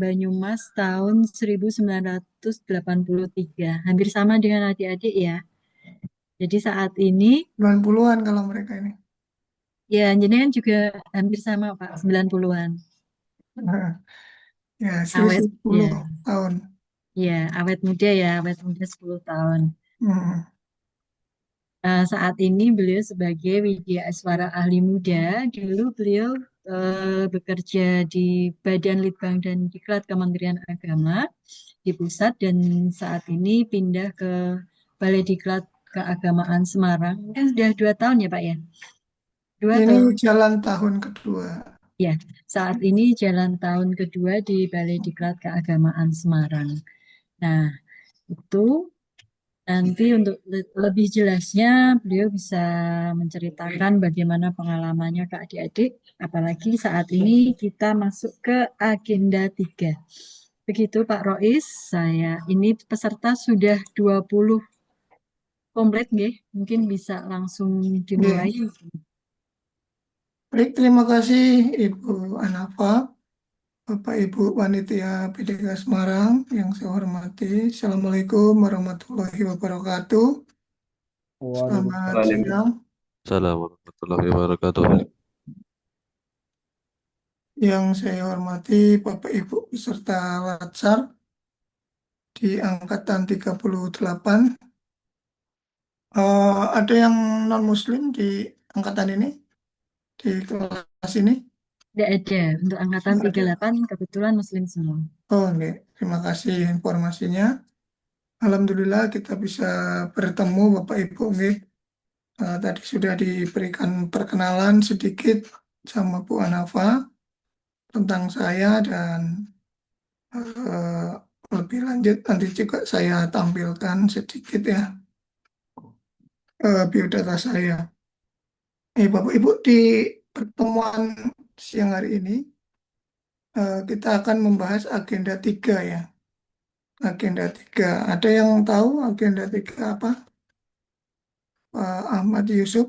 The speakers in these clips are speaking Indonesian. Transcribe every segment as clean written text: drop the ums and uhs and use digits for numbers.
Banyumas tahun 1983. Hampir sama dengan adik-adik ya. Jadi saat ini, 90-an kalau mereka ini. ya jenengan juga hampir sama Pak, 90-an. Nah, ya, Awet, selisih 10 ya. tahun. Ya, awet muda ya, awet muda 10 tahun. Hmm. Saat ini beliau sebagai Widya Aswara Ahli Muda. Dulu beliau bekerja di Badan Litbang dan Diklat Kementerian Agama di pusat dan saat ini pindah ke Balai Diklat Keagamaan Semarang. Mungkin sudah 2 tahun ya Pak ya? Dua Ini atau jalan tahun kedua. ya, saat ini jalan tahun kedua di Balai Diklat Keagamaan Semarang. Nah, itu nanti untuk lebih jelasnya, beliau bisa menceritakan bagaimana pengalamannya ke adik-adik, apalagi saat ini kita masuk ke agenda 3. Begitu Pak Rois, saya ini peserta sudah 20 komplit, nggih. Mungkin bisa langsung Ya. dimulai. Baik, terima kasih Ibu Anafa, Bapak Ibu Panitia PDK Semarang yang saya hormati. Assalamualaikum warahmatullahi wabarakatuh. Selamat Waalaikumsalam siang. warahmatullahi wabarakatuh. Yang saya hormati Bapak Ibu peserta Latsar di angkatan 38. Ada yang non-Muslim di angkatan ini, di kelas ini? Tidak ada. Untuk angkatan Nggak ada. 38 kebetulan Muslim semua. Oh, enggak. Terima kasih informasinya. Alhamdulillah kita bisa bertemu Bapak Ibu. Nggih. Tadi sudah diberikan perkenalan sedikit sama Bu Anafa tentang saya dan eh, lebih lanjut nanti juga saya tampilkan sedikit ya biodata saya. Bapak Ibu di pertemuan siang hari ini kita akan membahas agenda 3 ya. Agenda 3. Ada yang tahu agenda 3 apa? Pak Ahmad Yusuf,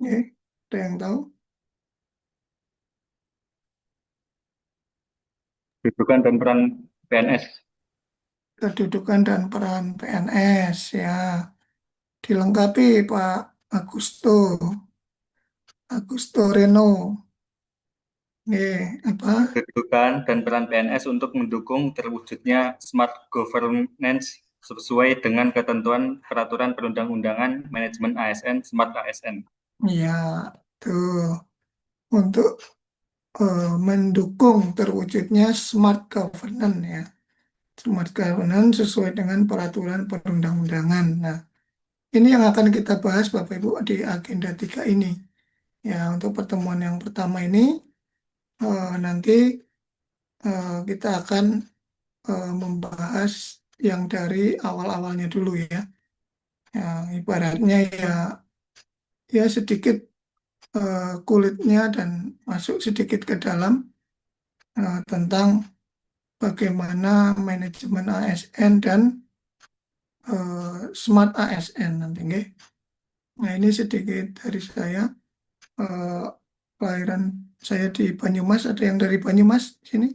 ya, ada yang tahu? Kedudukan dan peran PNS. Kedudukan dan peran PNS ya. Dilengkapi Pak Agusto, Agusto Reno. Apa? Kedudukan dan peran PNS untuk mendukung terwujudnya smart governance sesuai dengan ketentuan peraturan perundang-undangan manajemen ASN Smart ASN. Ya, tuh untuk mendukung terwujudnya smart governance ya. Smart governance sesuai dengan peraturan perundang-undangan. Nah, ini yang akan kita bahas Bapak Ibu di agenda 3 ini. Ya, untuk pertemuan yang pertama ini nanti kita akan membahas yang dari awal-awalnya dulu ya. Ya, ibaratnya ya sedikit kulitnya dan masuk sedikit ke dalam tentang bagaimana manajemen ASN dan smart ASN nanti, nggih. Nah, ini sedikit dari saya. Eh, Kelahiran saya di Banyumas. Ada yang dari Banyumas sini?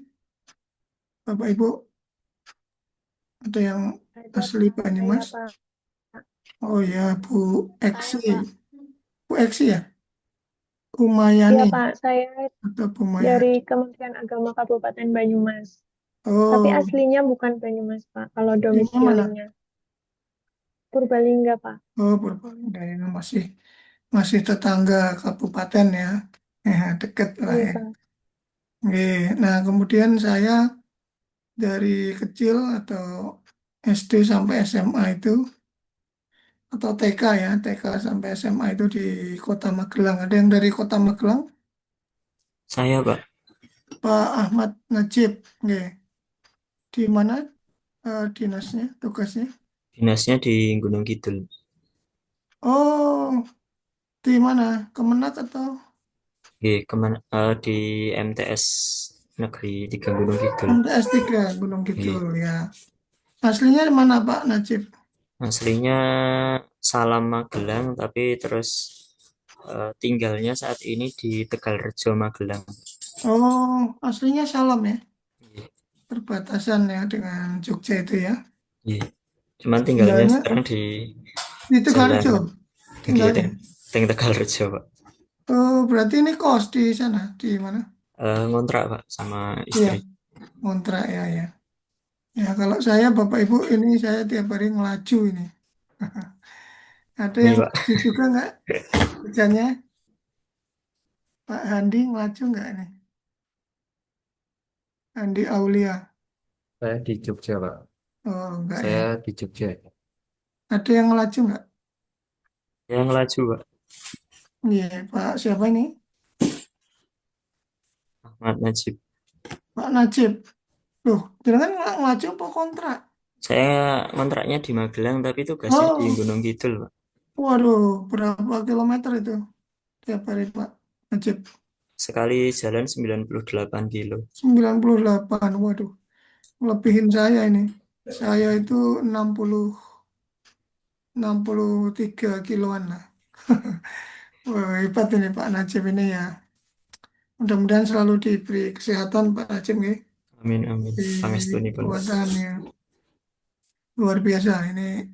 Bapak Ibu, ada yang Ada asli Pak, saya Banyumas? Pak. Oh ya, Bu Eksi. Saya Pak. Bu Eksi ya? Iya Umayani Pak, saya atau Bu dari Mayani. Kementerian Agama Kabupaten Banyumas. Tapi Oh, aslinya bukan Banyumas Pak, kalau aslinya mana? domisilinya. Purbalingga Pak. Oh, Purbalingga ya, masih tetangga kabupaten ya. Deket lah Iya ya. Pak. Nah, kemudian saya dari kecil atau SD sampai SMA itu, atau TK ya, TK sampai SMA itu di Kota Magelang. Ada yang dari Kota Magelang? Saya, Pak, Pak Ahmad Najib. Nggih. Di mana dinasnya, tugasnya? dinasnya di Gunung Kidul. Oh, di mana? Kemenak atau Kemana? Di MTS Negeri 3 Gunung Kidul. MTS 3 Gunung Kidul Di ya. Aslinya di mana Pak Najib? aslinya Salam Magelang, tapi terus Tinggalnya saat ini di Tegalrejo, Magelang. Oh, aslinya Salam ya, Iya. perbatasan ya dengan Jogja itu ya. Iya. Cuman tinggalnya Tinggalnya sekarang di di Jalan Tegalrejo, di tinggalnya. Tegalrejo, Pak. Oh, berarti ini kos di sana, di mana? Ngontrak, Pak, sama Iya, istri. kontrak ya ya. Ya kalau saya Bapak Ibu ini saya tiap hari ngelaju ini. Ada Ini, yang Pak. ngelaju juga nggak kerjanya? Pak Handi ngelaju nggak ini? Handi Aulia. Saya di Jogja, Pak. Oh enggak ya. Saya di Jogja. Ada yang ngelaju nggak? Yang laju, Pak. Iya, Pak siapa ini? Ahmad Najib. Pak Najib. Loh, jangan ngelaju apa kontrak? Saya kontraknya di Magelang, tapi tugasnya di Oh, Gunung Kidul, Pak. waduh, berapa kilometer itu tiap hari Pak Najib? Sekali jalan 98 kilo. 98, waduh, lebihin saya ini. Saya itu 63 kiloan lah. Wah, hebat ini Pak Najib ini ya. Mudah-mudahan selalu diberi kesehatan Pak Najib nih. Amin, amin. Di Pangestunipun, Pak. kekuatan yang luar biasa. Ini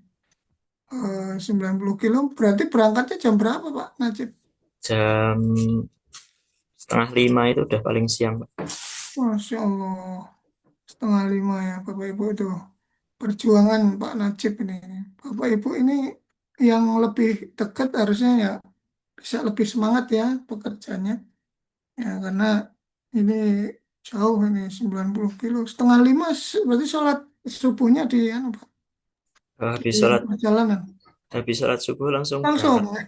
90 kilo. Berarti berangkatnya jam berapa Pak Najib? Jam setengah 5 itu udah paling siang, Pak. Masya Allah. Setengah 5 ya Bapak Ibu itu. Perjuangan Pak Najib ini. Bapak Ibu ini yang lebih dekat harusnya ya bisa lebih semangat ya pekerjaannya. Ya karena ini jauh ini 90 kilo. Setengah 5 berarti sholat subuhnya di anu, Pak, Habis di sholat, perjalanan. habis sholat subuh langsung berangkat. Langsung Iya.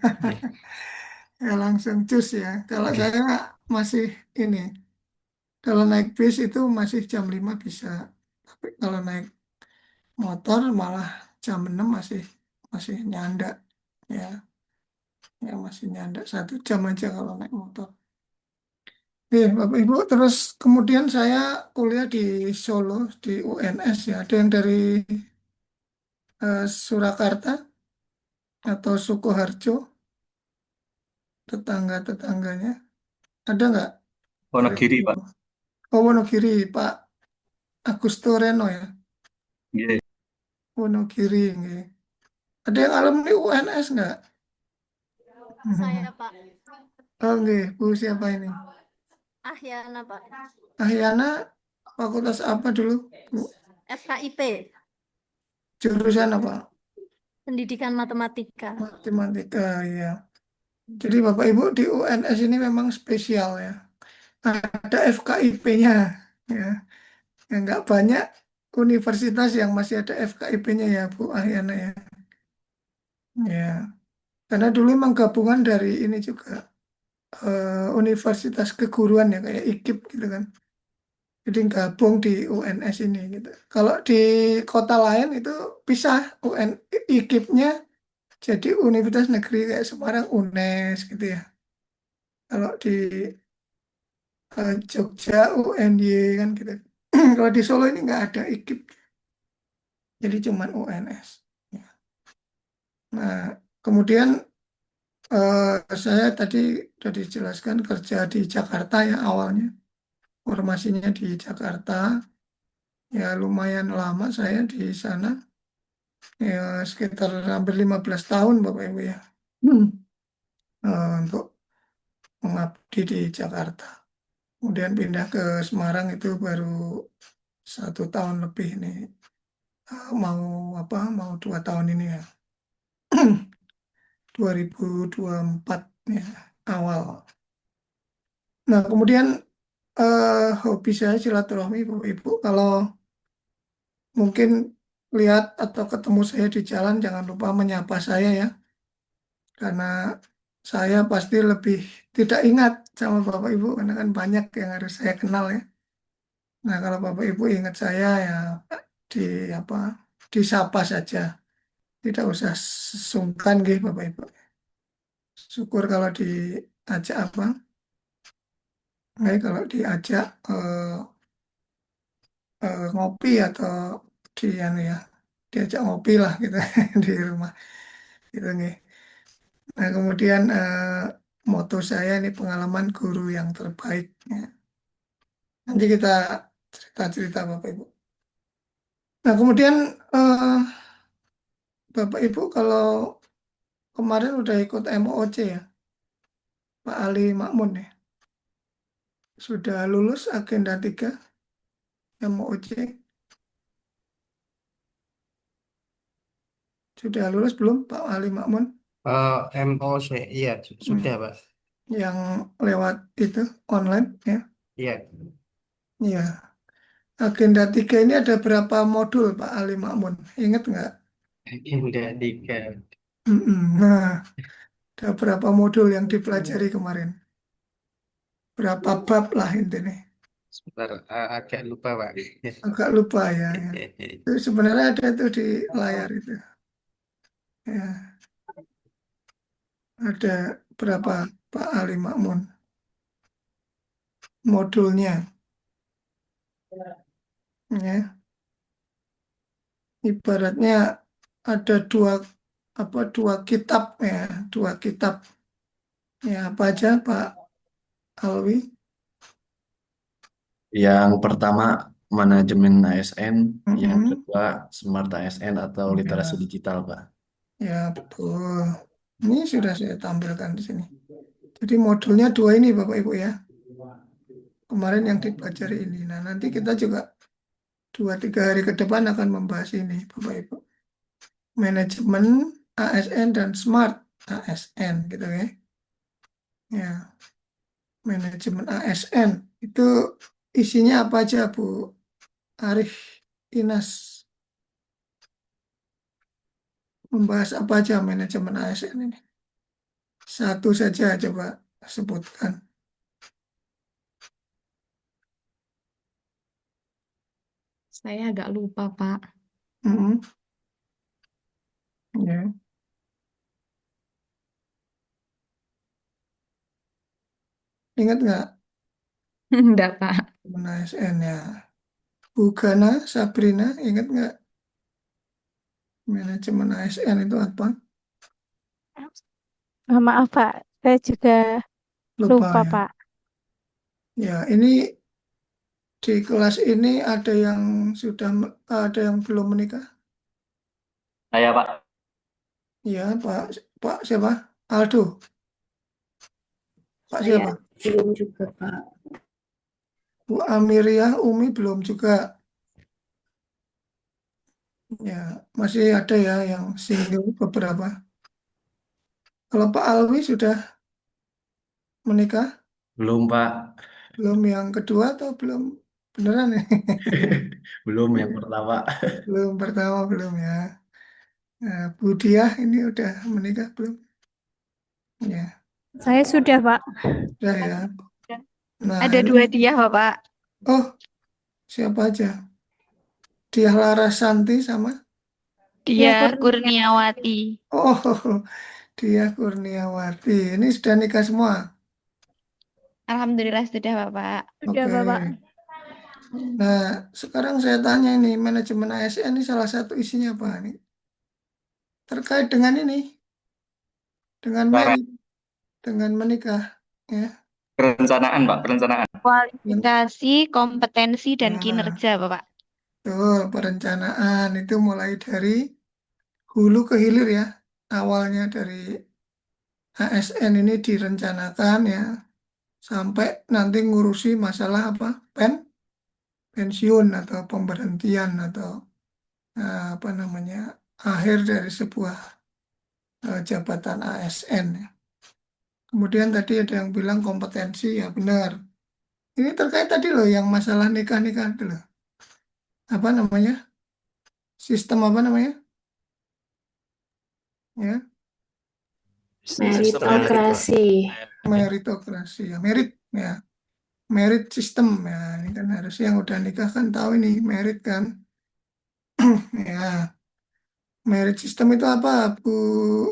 ya langsung cus ya. Kalau Oke. saya masih ini kalau naik bis itu masih jam 5 bisa. Tapi kalau naik motor malah jam 6 masih masih nyanda ya. Ya masih nyanda 1 jam aja kalau naik motor. Bapak Ibu, terus kemudian saya kuliah di Solo, di UNS ya. Ada yang dari Surakarta atau Sukoharjo, tetangga-tetangganya. Ada nggak dari Wonogiri, Pak. Oh, Wonogiri, Pak Agusto Reno ya, Iya. Wonogiri. Nggih. Ada yang alumni UNS nggak? Saya Pak Oh, nggih. Bu siapa ini? Ahyana Pak, Ahyana, fakultas apa dulu? Bu, FKIP, jurusan apa? Pendidikan Matematika. Matematika, ya. Jadi Bapak Ibu di UNS ini memang spesial ya. Ada FKIP-nya ya. Yang nggak banyak universitas yang masih ada FKIP-nya ya Bu Ahyana ya. Ya, karena dulu memang gabungan dari ini juga universitas keguruan ya kayak IKIP gitu kan. Jadi gabung di UNS ini gitu. Kalau di kota lain itu pisah UN IKIP-nya jadi Universitas Negeri kayak Semarang UNES gitu ya. Kalau di Jogja UNY kan gitu. Kalau di Solo ini nggak ada IKIP, jadi cuman UNS. Ya. Nah, kemudian saya tadi sudah dijelaskan kerja di Jakarta ya awalnya. Formasinya di Jakarta, ya lumayan lama saya di sana, ya sekitar hampir 15 tahun Bapak Ibu ya. Hmm. Untuk mengabdi di Jakarta. Kemudian pindah ke Semarang itu baru 1 tahun lebih nih. Mau apa? Mau 2 tahun ini ya. 2024 ya awal. Nah kemudian hobi saya silaturahmi Bapak Ibu. Kalau mungkin lihat atau ketemu saya di jalan jangan lupa menyapa saya ya. Karena saya pasti lebih tidak ingat sama Bapak Ibu karena kan banyak yang harus saya kenal ya. Nah kalau Bapak Ibu ingat saya ya di apa disapa saja. Tidak usah sungkan gitu Bapak Ibu. Syukur kalau diajak apa? Kalau diajak ngopi atau di anu ya diajak ngopi lah gitu di rumah gitu nih. Nah kemudian moto saya ini pengalaman guru yang terbaik. Ya. Nanti kita cerita-cerita Bapak Ibu. Nah, kemudian Bapak Ibu kalau kemarin udah ikut MOOC ya, Pak Ali Makmun ya. Sudah lulus agenda 3 MOOC. Sudah lulus belum Pak Ali Makmun? MOC, iya sudah Pak. Yang lewat itu online ya. Iya. Ya. Agenda 3 ini ada berapa modul Pak Ali Makmun? Ingat nggak? Agenda 3. Nah, ada berapa modul yang dipelajari kemarin? Berapa bab lah intinya? Sebentar, agak lupa Pak. Agak lupa ya. Ya. Itu sebenarnya ada itu di layar itu. Ya, ada berapa Pak Ali Makmun modulnya? Ya, ibaratnya ada dua kitab ya, dua kitab. Ya, apa aja Pak Alwi? Yang pertama manajemen ASN, yang Mm-mm. kedua smart ASN atau literasi Ya, digital, Pak. ya betul. Ini sudah saya tampilkan di sini. Jadi modulnya dua ini Bapak Ibu ya. Kemarin yang dipelajari ini. Nah, nanti kita juga 2-3 hari ke depan akan membahas ini Bapak Ibu. Manajemen ASN dan smart ASN gitu ya. Ya, manajemen ASN itu isinya apa aja Bu Arif Inas? Membahas apa aja manajemen ASN ini? Satu saja coba sebutkan. Saya agak lupa, Pak. Mm-mm. Ya. Ingat nggak Enggak, Pak. manajemen ASN ya? Bu Gana, Sabrina, ingat nggak manajemen ASN itu apa? Maaf Pak, saya juga Lupa lupa ya. Pak. Ya, ini di kelas ini ada yang belum menikah? Saya Pak, Ya, Pak siapa? Aldo. Pak Saya siapa? belum juga, Pak. Bu Amiria, Umi belum juga. Ya, masih ada ya yang single beberapa. Kalau Pak Alwi sudah menikah, Belum, Pak. belum yang kedua atau belum beneran nih? Belum yang pertama. Belum pertama belum ya. Nah, Bu Diah ini udah menikah belum? Ya, Saya sudah Pak. sudah ya. Nah, Ada ini 2 dia, Pak. oh siapa aja? Diah Larasanti sama Dia Dia Kurnia. Kurniawati. oh Diah Kurniawati. Ini sudah nikah semua. Alhamdulillah sudah, Bapak. Sudah Oke. Bapak. Nah, sekarang saya tanya ini manajemen ASN ini salah satu isinya apa nih? Terkait dengan ini, dengan cara merit, dengan menikah, ya. perencanaan Pak, perencanaan. Kualifikasi, kompetensi, dan Nah, kinerja, Bapak. betul, perencanaan itu mulai dari hulu ke hilir ya. Awalnya dari ASN ini direncanakan ya, sampai nanti ngurusi masalah apa? Pensiun atau pemberhentian atau apa namanya? Akhir dari sebuah jabatan ASN ya. Kemudian tadi ada yang bilang kompetensi, ya benar. Ini terkait tadi loh yang masalah nikah-nikah itu loh. Apa namanya? Sistem apa namanya? Ya, Meritokrasi. meritokrasi ya, merit ya. Merit system ya. Ini kan harusnya yang udah nikah kan tahu ini merit kan. Ya, merit system itu apa,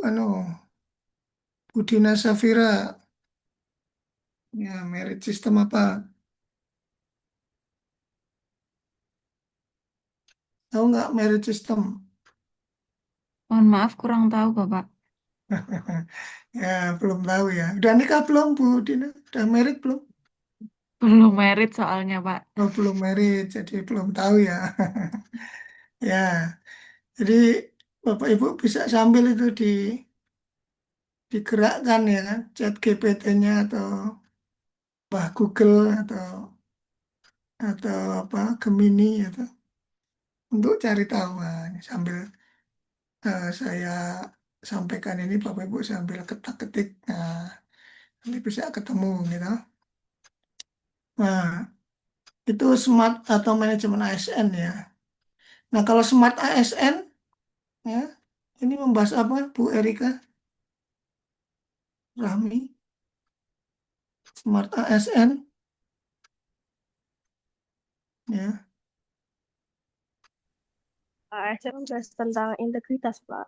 anu, Bu Dina Safira? Ya, merit system apa? Tahu nggak merit system? Mohon maaf, kurang tahu, Bapak. Ya, belum tahu ya. Udah nikah belum, Bu Dina? Udah married belum? Belum merit soalnya, Pak. Oh, belum married, jadi belum tahu ya. Ya, jadi Bapak Ibu bisa sambil itu digerakkan ya kan, chat GPT-nya atau Google atau apa Gemini atau untuk cari tahu. Nah, ini sambil saya sampaikan ini Bapak Ibu sambil ketik-ketik. Nah, nanti bisa ketemu gitu. Nah, itu smart atau manajemen ASN ya. Nah, kalau smart ASN ya, ini membahas apa Bu Erika Rahmi? Smart ASN ya. ASN membahas tentang integritas, Pak.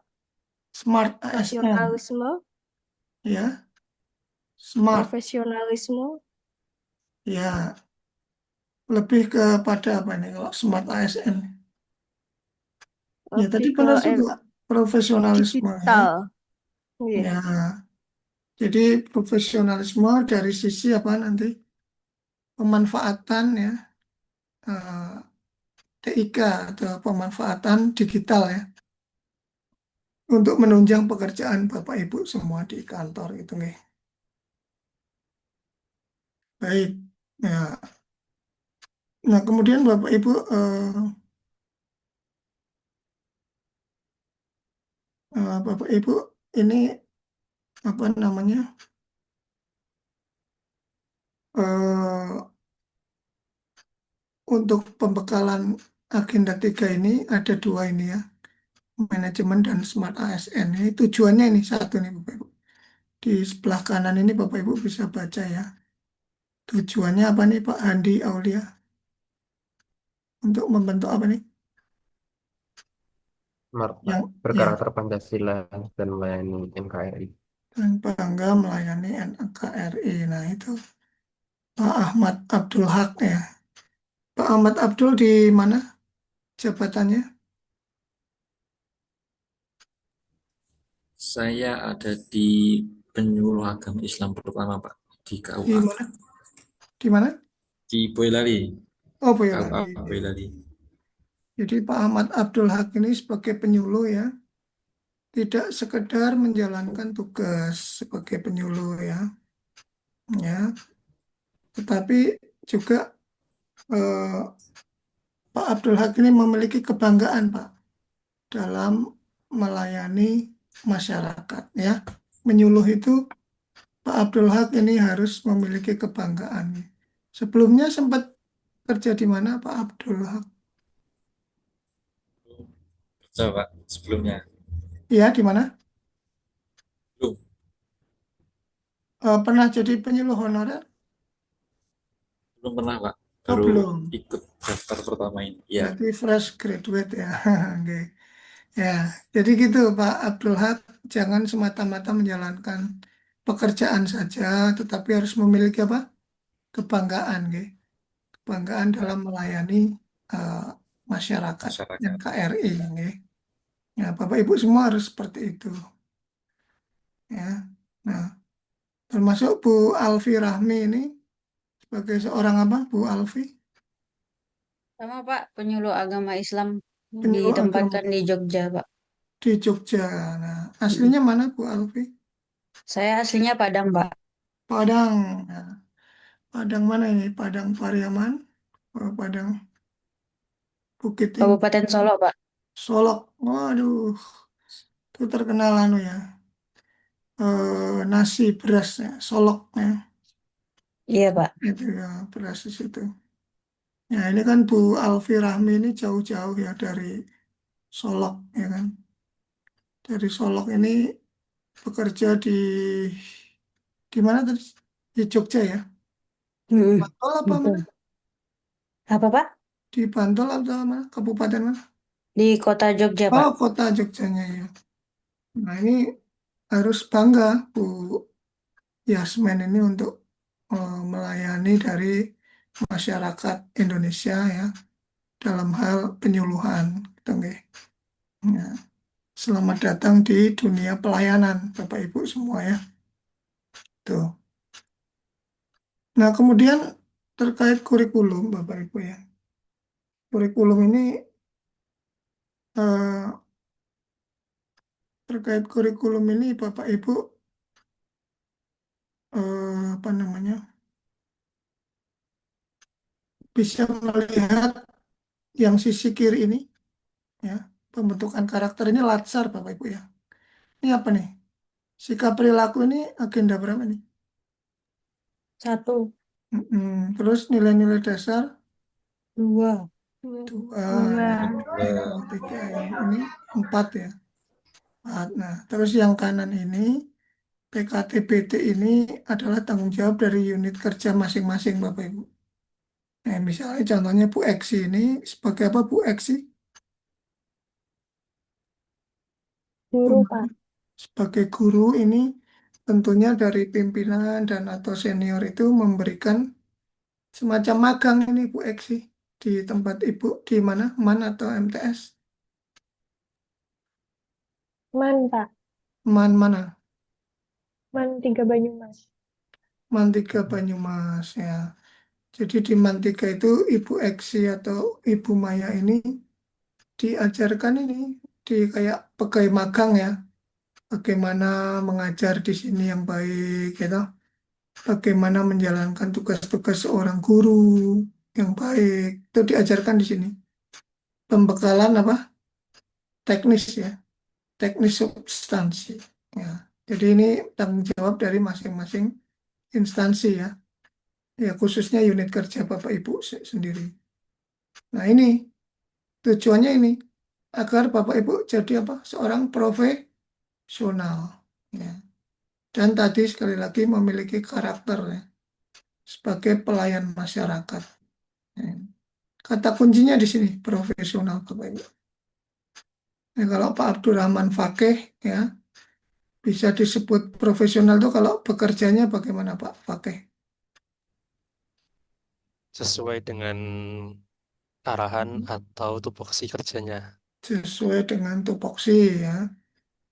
Smart ASN Rasionalisme, ya. Smart profesionalisme, ya, lebih kepada apa nih kalau smart ASN? Ya, tadi lebih ke benar juga profesionalisme ya. digital. Iya. Ya, jadi profesionalisme dari sisi apa nanti pemanfaatan ya eh, TIK atau pemanfaatan digital ya untuk menunjang pekerjaan Bapak Ibu semua di kantor itu nih. Baik. Ya. Nah, kemudian Bapak Ibu Bapak Ibu ini apa namanya? eh, untuk pembekalan agenda 3 ini ada dua ini ya, manajemen dan smart ASN. Ini tujuannya ini satu nih Bapak Ibu. Di sebelah kanan ini Bapak Ibu bisa baca ya. Tujuannya apa nih Pak Handi Aulia? Untuk membentuk apa nih? Yang ya, Berkarakter Pancasila dan melayani NKRI. dan bangga melayani NKRI. Nah itu Pak Ahmad Abdul Haq ya. Pak Ahmad Abdul di mana jabatannya? Saya ada di penyuluh agama Islam pertama, Pak, di Di KUA. mana? Di mana? Di Boyolali, Oh, KUA Boyolali. Boyolali. Jadi Pak Ahmad Abdul Haq ini sebagai penyuluh ya, tidak sekedar menjalankan tugas sebagai penyuluh ya, tetapi juga eh, Pak Abdul Haq ini memiliki kebanggaan Pak dalam melayani masyarakat ya. Menyuluh itu Pak Abdul Haq ini harus memiliki kebanggaan. Sebelumnya sempat kerja di mana Pak Abdul Haq? Kerja, Pak, sebelumnya. Iya, di mana? Belum, Pernah jadi penyuluh honorer? belum pernah, Pak. Oh, Baru belum. ikut daftar pertama ini. Iya. Berarti fresh graduate ya. Oke. Ya, jadi gitu Pak Abdul Haq, jangan semata-mata menjalankan pekerjaan saja, tetapi harus memiliki apa? Kebanggaan, gitu. Kebanggaan dalam melayani eh, masyarakat Masyarakat. NKRI, gitu. Ya, Bapak Ibu semua harus seperti itu, ya. Nah, termasuk Bu Alfi Rahmi ini sebagai seorang apa, Bu Alfi? Sama Pak, penyuluh agama Islam Penyuluh agama ditempatkan di Jogja, Pak. di Jogja. Nah, Mm. aslinya mana Bu Alfi? Saya aslinya Padang, Pak. Padang. Nah, Padang mana ini? Padang Pariaman? Oh, Padang Bukit Tinggi, Kabupaten Solo, Pak. Solok. Waduh, itu terkenal anu ya. Nasi berasnya, soloknya. Iya, Pak. Itu ya, beras di situ. Ya, ini kan Bu Alfi Rahmi ini jauh-jauh ya dari Solok, ya kan. Dari Solok ini bekerja di mana tadi? Di Jogja ya. Mm. Bantul apa mana? Betul. Apa, Pak? Di Bantul atau mana? Kabupaten mana? Di kota Jogja, Oh, Pak. kota Jogjanya ya. Nah, ini harus bangga Bu Yasmin ini untuk melayani dari masyarakat Indonesia ya dalam hal penyuluhan gitu nggih. Ya. Selamat datang di dunia pelayanan, Bapak Ibu semua ya. Tuh. Nah, kemudian terkait kurikulum, Bapak Ibu ya. Kurikulum ini terkait kurikulum ini Bapak Ibu apa namanya? Bisa melihat yang sisi kiri ini ya. Pembentukan karakter ini latsar Bapak Ibu ya. Ini apa nih? Sikap perilaku ini agenda berapa nih? 1, Terus nilai-nilai dasar 2, 2 ya. 2. 2, 3 ya. Ini 4 ya. 4. Nah, terus yang kanan ini PKTBT ini adalah tanggung jawab dari unit kerja masing-masing Bapak Ibu. Nah, misalnya contohnya Bu Eksi ini sebagai apa Bu Eksi? Guru, Pak. Sebagai guru ini tentunya dari pimpinan dan atau senior itu memberikan semacam magang ini Bu Eksi di tempat Ibu di mana? MAN atau MTS? Man, Pak. MAN mana? Man 3 Banyumas. MAN 3 Banyumas ya. Jadi di MAN 3 itu Ibu Eksi atau Ibu Maya ini diajarkan ini di kayak pegawai magang ya. Bagaimana mengajar di sini yang baik gitu. Bagaimana menjalankan tugas-tugas seorang guru yang baik. Itu diajarkan di sini. Pembekalan apa? Teknis ya. Teknis substansi. Ya. Jadi ini tanggung jawab dari masing-masing instansi ya. Ya khususnya unit kerja Bapak Ibu sendiri. Nah ini tujuannya ini agar Bapak Ibu jadi apa? Seorang profesional. Ya. Dan tadi sekali lagi memiliki karakter ya, sebagai pelayan masyarakat. Ya. Kata kuncinya di sini profesional Bapak Ibu. Ya, kalau Pak Abdurrahman Fakih ya bisa disebut profesional itu kalau bekerjanya bagaimana Pak Fakih? Sesuai dengan arahan atau tupoksi kerjanya. Sesuai dengan tupoksi ya.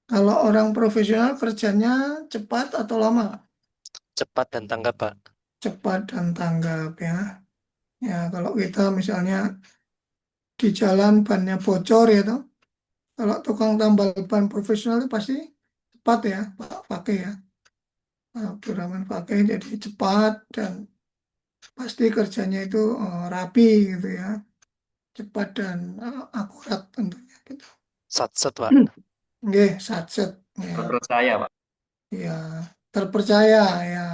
Kalau orang profesional kerjanya cepat atau lama? Cepat dan tanggap, Pak. Cepat dan tanggap ya. Ya kalau kita misalnya di jalan bannya bocor ya toh. Kalau tukang tambal ban profesional itu pasti cepat ya Pak Fakih ya. Pak Abdurrahman Fakih jadi cepat dan pasti kerjanya itu rapi gitu ya. Cepat dan akurat tentunya gitu. Satset, Pak. Nggih, satset ya. Terpercaya, Pak. Ya, terpercaya ya.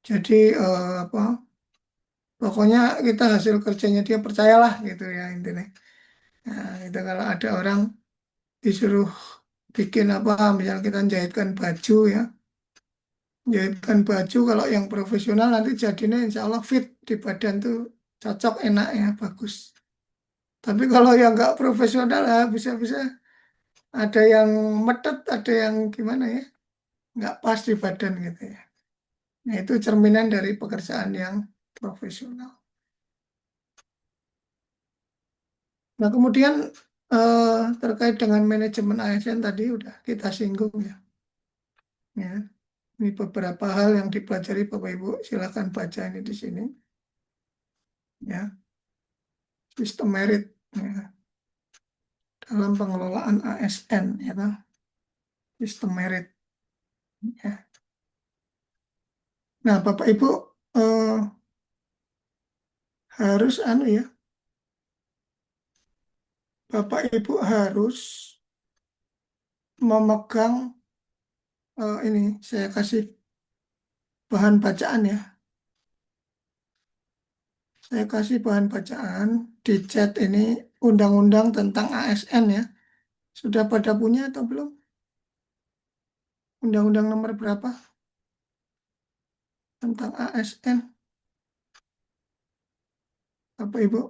Jadi apa? Pokoknya kita hasil kerjanya dia percayalah gitu ya intinya. Nah, itu kalau ada orang disuruh bikin apa, misalnya kita jahitkan baju ya, jahitkan baju kalau yang profesional nanti jadinya insya Allah fit di badan tuh cocok enak ya bagus. Tapi kalau yang nggak profesional ya bisa-bisa ada yang metet, ada yang gimana ya, nggak pas di badan gitu ya. Nah itu cerminan dari pekerjaan yang profesional. Nah kemudian terkait dengan manajemen ASN tadi udah kita singgung ya. Ya, ini beberapa hal yang dipelajari Bapak Ibu, silakan baca ini di sini. Ya, sistem merit ya, dalam pengelolaan ASN ya, toh. Sistem merit. Ya. Nah, Bapak Ibu harus ya, Bapak Ibu harus memegang ini saya kasih bahan bacaan ya. Saya kasih bahan bacaan di chat ini undang-undang tentang ASN ya. Sudah pada punya atau belum? Undang-undang nomor berapa? Tentang ASN. Bapak Ibu?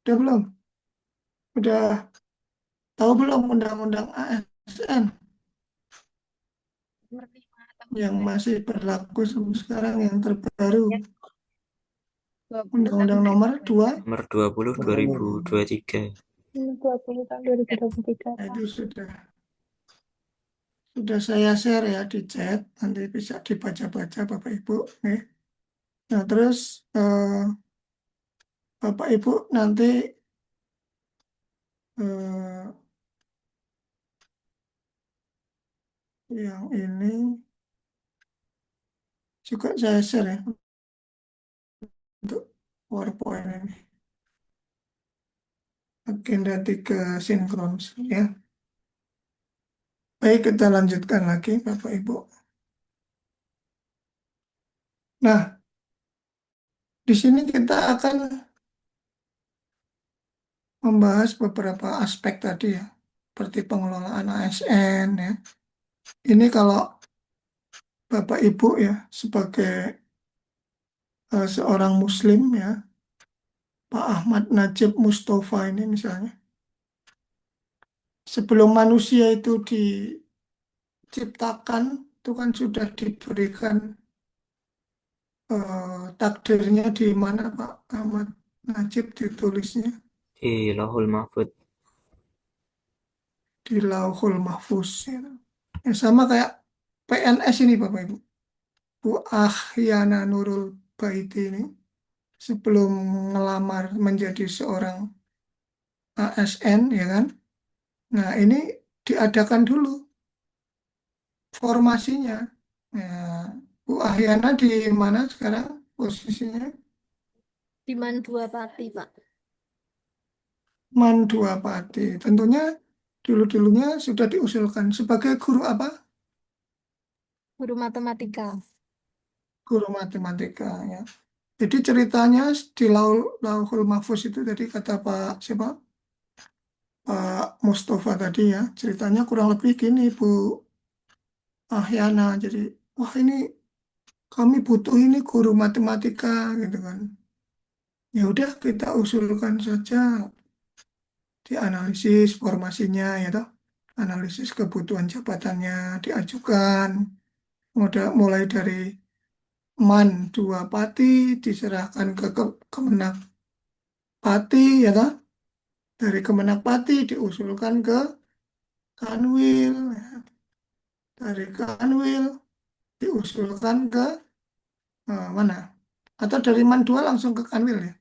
Udah belum? Udah tahu belum undang-undang ASN yang masih berlaku sampai sekarang yang terbaru? Undang-undang nomor 2 Nomor 20 2023. Nomor 20 tahun 2023, Nah, Pak. itu sudah saya share ya di chat, nanti bisa dibaca-baca Bapak Ibu. Nih. Nah, terus Bapak Ibu nanti eh, yang ini juga saya share ya untuk PowerPoint ini. Agenda 3 sinkron ya. Baik, kita lanjutkan lagi Bapak Ibu. Nah, di sini kita akan membahas beberapa aspek tadi ya, seperti pengelolaan ASN ya. Ini kalau Bapak Ibu ya, sebagai seorang Muslim ya, Pak Ahmad Najib Mustafa ini misalnya, sebelum manusia itu diciptakan, itu kan sudah diberikan takdirnya di mana Pak Ahmad Najib ditulisnya Di Lauhul Mahfud. di Lauhul Mahfuz ya. Ya, sama kayak PNS ini Bapak Ibu. Bu Ahyana Nurul Baiti ini sebelum ngelamar menjadi seorang ASN ya kan. Nah, ini diadakan dulu formasinya. Nah, Bu Ahyana di mana sekarang posisinya? Di Mandua Pati, Pak. Manduapati. Tentunya dulu-dulunya sudah diusulkan sebagai guru apa? Guru matematika. Guru matematika ya. Jadi ceritanya di Lauhul Mahfuz itu tadi kata Pak siapa? Pak Mustafa tadi ya. Ceritanya kurang lebih gini Bu Ahyana. Jadi wah ini kami butuh ini guru matematika gitu kan. Ya udah kita usulkan saja dianalisis formasinya ya toh. Analisis kebutuhan jabatannya diajukan. Mulai dari Man dua Pati diserahkan ke Kemenak Pati ya toh. Dari Kemenak Pati diusulkan ke Kanwil. Ya. Dari Kanwil diusulkan ke mana? Atau dari Man 2 langsung ke Kanwil ya.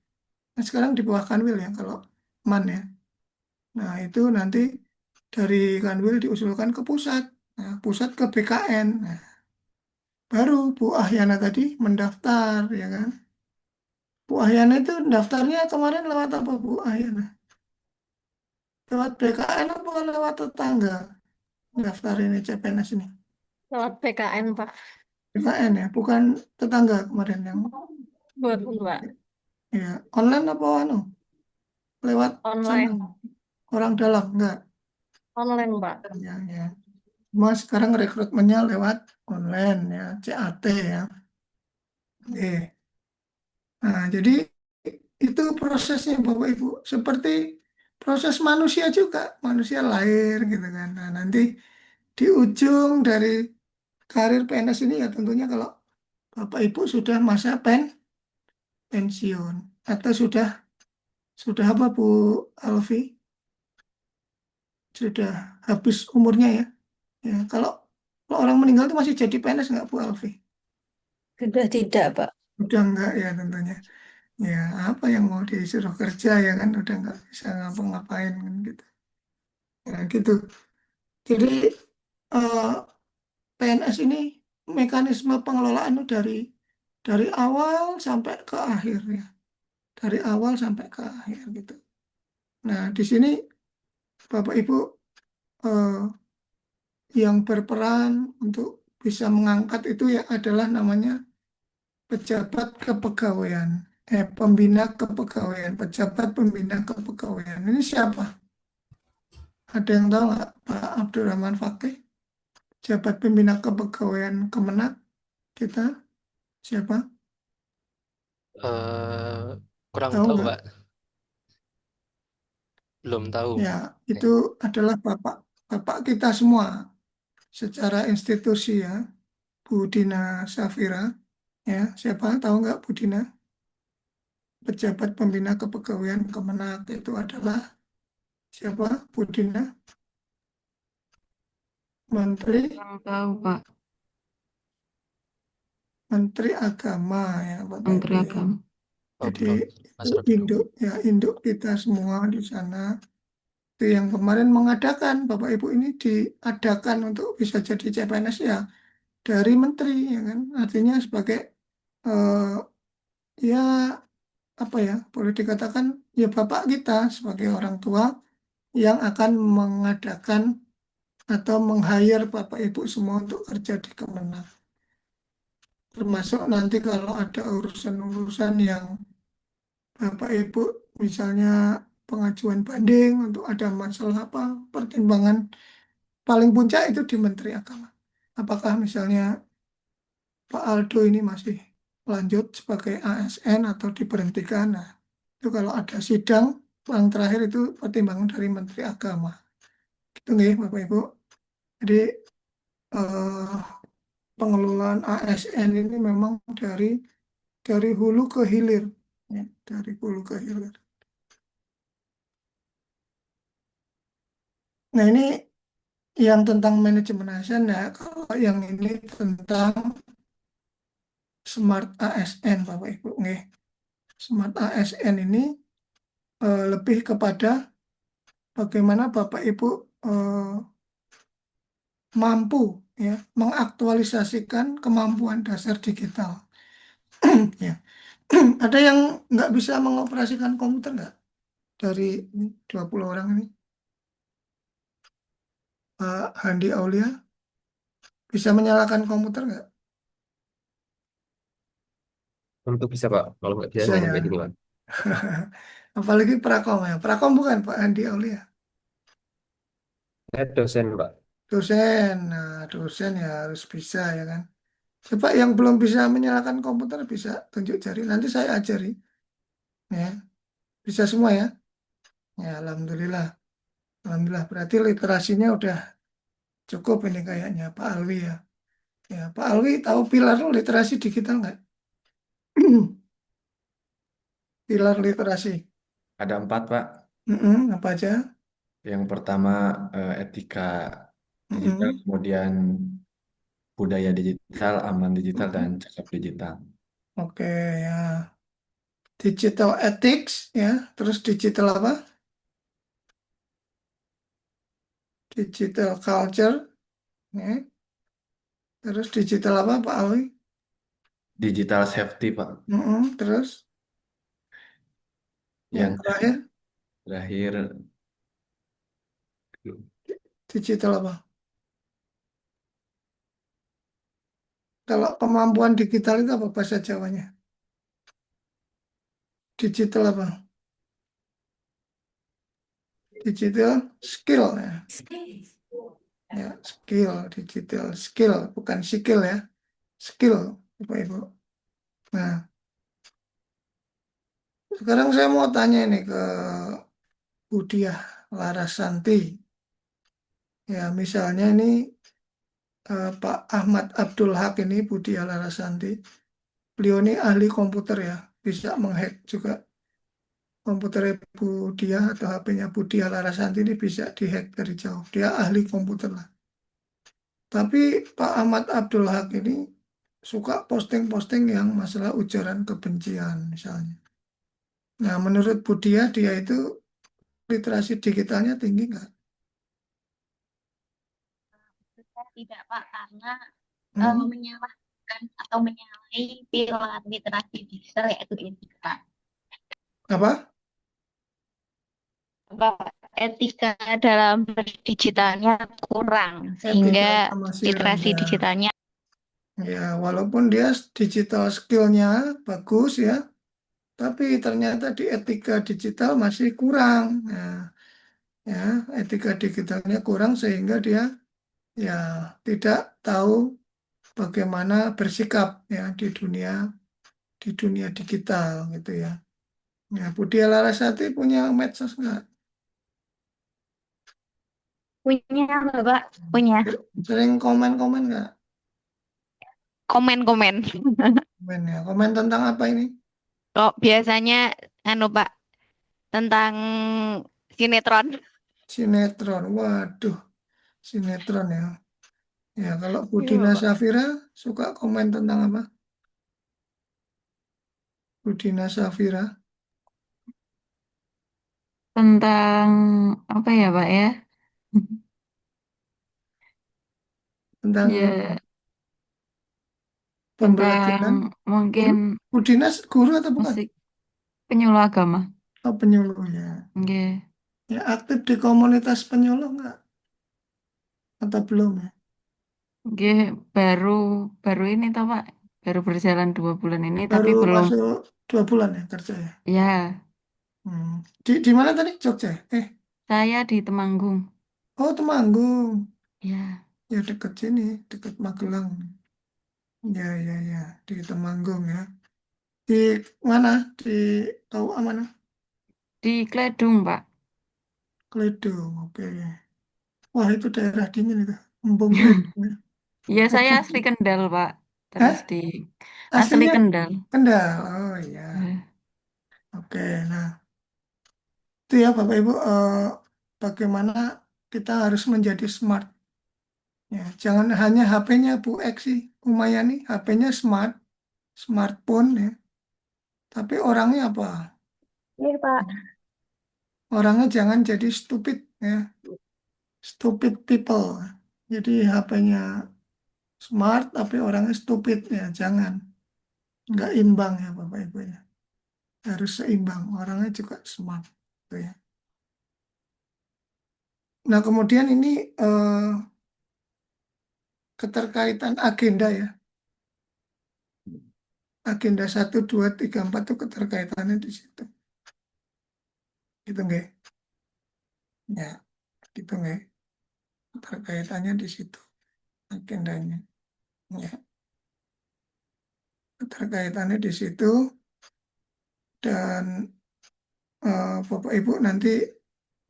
Nah, sekarang di bawah Kanwil ya kalau Man ya. Nah, itu nanti dari Kanwil diusulkan ke pusat. Nah, pusat ke BKN. Nah, baru Bu Ahyana tadi mendaftar ya kan. Bu Ahyana itu daftarnya kemarin lewat apa Bu Ahyana? Lewat BKN apa lewat tetangga? Daftar ini CPNS ini. Lewat PKN, Pak. BKN ya, bukan tetangga kemarin yang Buat Pak. ya online apa anu? Lewat sana Online. orang dalam enggak? Online, Pak. Ya, ya. Cuma sekarang rekrutmennya lewat online ya, CAT ya. Oke. Nah, jadi itu prosesnya Bapak Ibu. Seperti proses manusia juga. Manusia lahir gitu kan. Nah, nanti di ujung dari karir PNS ini ya tentunya kalau Bapak Ibu sudah masa pensiun atau sudah apa Bu Alfi? Sudah habis umurnya ya. Ya, kalau orang meninggal itu masih jadi PNS nggak Bu Alfi? Sudah tidak, Pak. Udah enggak ya tentunya. Ya, apa yang mau disuruh kerja ya kan udah nggak bisa ngapa-ngapain kan gitu. Ya, gitu. Jadi eh, PNS ini mekanisme pengelolaan itu dari awal sampai ke akhir ya. Dari awal sampai ke akhir gitu. Nah, di sini Bapak Ibu eh, yang berperan untuk bisa mengangkat itu ya adalah namanya pejabat kepegawaian. Pembina kepegawaian, pejabat pembina kepegawaian. Ini siapa? Ada yang tahu nggak Pak Abdurrahman Fakih? Jabat pembina kepegawaian Kemenak kita siapa? Eh, kurang Tahu tahu, nggak? Pak. Belum tahu. Ya, itu adalah bapak kita semua secara institusi ya, Bu Dina Safira. Ya, siapa tahu nggak Bu Dina? Pejabat pembina kepegawaian Kemenak itu adalah Siapa? Budina? Menteri Kurang tahu, Pak. Menteri Agama ya Bapak Menteri Ibu ya. Agama. Oh, Jadi belum. Mas Rodri. induk ya induk kita semua di sana itu yang kemarin mengadakan Bapak Ibu ini diadakan untuk bisa jadi CPNS ya dari menteri ya kan. Artinya sebagai eh, ya apa ya boleh dikatakan ya bapak kita sebagai orang tua yang akan mengadakan atau meng-hire Bapak Ibu semua untuk kerja di Kemenang. Termasuk nanti kalau ada urusan-urusan yang Bapak Ibu misalnya pengajuan banding untuk ada masalah apa pertimbangan paling puncak itu di Menteri Agama. Apakah misalnya Pak Aldo ini masih lanjut sebagai ASN atau diberhentikan? Nah, itu kalau ada sidang paling terakhir itu pertimbangan dari Menteri Agama. Gitu nih Bapak Ibu. Jadi eh, pengelolaan ASN ini memang dari hulu ke hilir, ya, dari hulu ke hilir. Nah ini yang tentang manajemen ASN ya, kalau yang ini tentang Smart ASN Bapak Ibu. Nih, Smart ASN ini lebih kepada bagaimana Bapak Ibu eh, mampu ya mengaktualisasikan kemampuan dasar digital. Ya. Ada yang nggak bisa mengoperasikan komputer nggak dari ini, 20 orang ini? Pak Handi Aulia bisa menyalakan komputer nggak? Tentu bisa, Pak. Kalau nggak bisa, Bisa ngomong ya. kayak gini, Pak. Apalagi Prakom ya. Prakom bukan Pak Handi Aulia. Saya dosen, Pak. Dosen. Nah, dosen ya harus bisa ya kan. Coba yang belum bisa menyalakan komputer bisa tunjuk jari. Nanti saya ajari. Ya, bisa semua ya. Ya, alhamdulillah. Alhamdulillah. Berarti literasinya udah cukup ini kayaknya Pak Alwi ya. Ya, Pak Alwi tahu pilar literasi digital nggak? Pilar literasi. Ada 4, Pak. Apa aja? Yang pertama etika digital, Mm-mm. kemudian budaya digital, aman digital, dan cakap digital. Oke ya. Digital ethics ya. Terus digital apa? Digital culture. Ya. Terus digital apa Pak Alwi? Digital safety, Pak. Terus yang Yang terakhir terakhir digital apa? Kalau kemampuan digital itu apa bahasa Jawanya? Digital apa? Digital skill ya. Ya, skill, digital skill, bukan skill ya. Skill, Bapak Ibu. Nah, sekarang saya mau tanya ini ke Budiah Larasanti. Ya, misalnya ini Pak Ahmad Abdul Haq ini Budiah Larasanti. Beliau ini ahli komputer ya, bisa menghack juga komputer Budiah atau HP-nya Budiah Larasanti ini bisa dihack dari jauh. Dia ahli komputer lah. Tapi Pak Ahmad Abdul Haq ini suka posting-posting yang masalah ujaran kebencian misalnya. Nah, menurut Budiah dia itu literasi digitalnya tinggi nggak? Tidak, Pak, karena Hmm? menyalahkan atau menyalahi pilar literasi digital yaitu etika. Apa? Pak, etika dalam berdigitalnya kurang sehingga Etikanya masih literasi rendah. digitalnya Ya, walaupun dia digital skillnya bagus ya, tapi ternyata di etika digital masih kurang. Nah, ya, etika digitalnya kurang sehingga dia ya tidak tahu bagaimana bersikap ya di dunia digital gitu ya. Ya, Budia Larasati punya medsos nggak? punya, Bapak, punya Sering komen-komen nggak? komen-komen. Komen ya. Komen tentang apa ini? Kok biasanya anu Pak tentang sinetron. Sinetron. Waduh, sinetron ya. Ya, kalau Bu Iya, Dina Pak. Safira suka komen tentang apa? Bu Dina Safira Tentang apa ya, Pak ya? tentang Ya, tentang pembelajaran mungkin guru. Bu Dina guru atau bukan? musik penyuluh agama. Oh, penyuluh ya. Nggih. Ya, aktif di komunitas penyuluh nggak? Atau belum ya? Nggih, baru baru ini toh, Pak. Baru berjalan 2 bulan ini, tapi Baru belum. masuk 2 bulan ya kerja ya? Ya, Hmm. Di mana tadi? Jogja? saya di Temanggung. Oh, Temanggung. Ya, Ya, deket sini, deket Magelang. Ya, ya, ya, di Temanggung ya. Di mana? Di tahu mana? di Kledung, Pak. Kledung. Oke. Wah, itu daerah dingin itu. Embung Kledung ya. Ya, saya asli Kendal, Pak. Terus Hah? di asli Aslinya Kendal. Kendal. Oh iya. Ya. Oke. Nah, itu ya Bapak Ibu. Bagaimana kita harus menjadi smart. Ya, jangan hanya HP-nya Bu Eksi, Umayani, HP-nya smart, smartphone ya. Tapi orangnya apa? Iya, Pak. Orangnya jangan jadi stupid ya. Stupid people. Jadi HP-nya smart tapi orangnya stupid ya. Jangan. Nggak imbang ya Bapak Ibu ya. Harus seimbang. Orangnya juga smart. Gitu ya. Nah kemudian ini keterkaitan agenda ya. Agenda 1, 2, 3, 4 itu keterkaitannya di situ. Gitu nggak? Ya, gitu nggak? Keterkaitannya di situ agendanya. Ya, keterkaitannya di situ dan Bapak Ibu nanti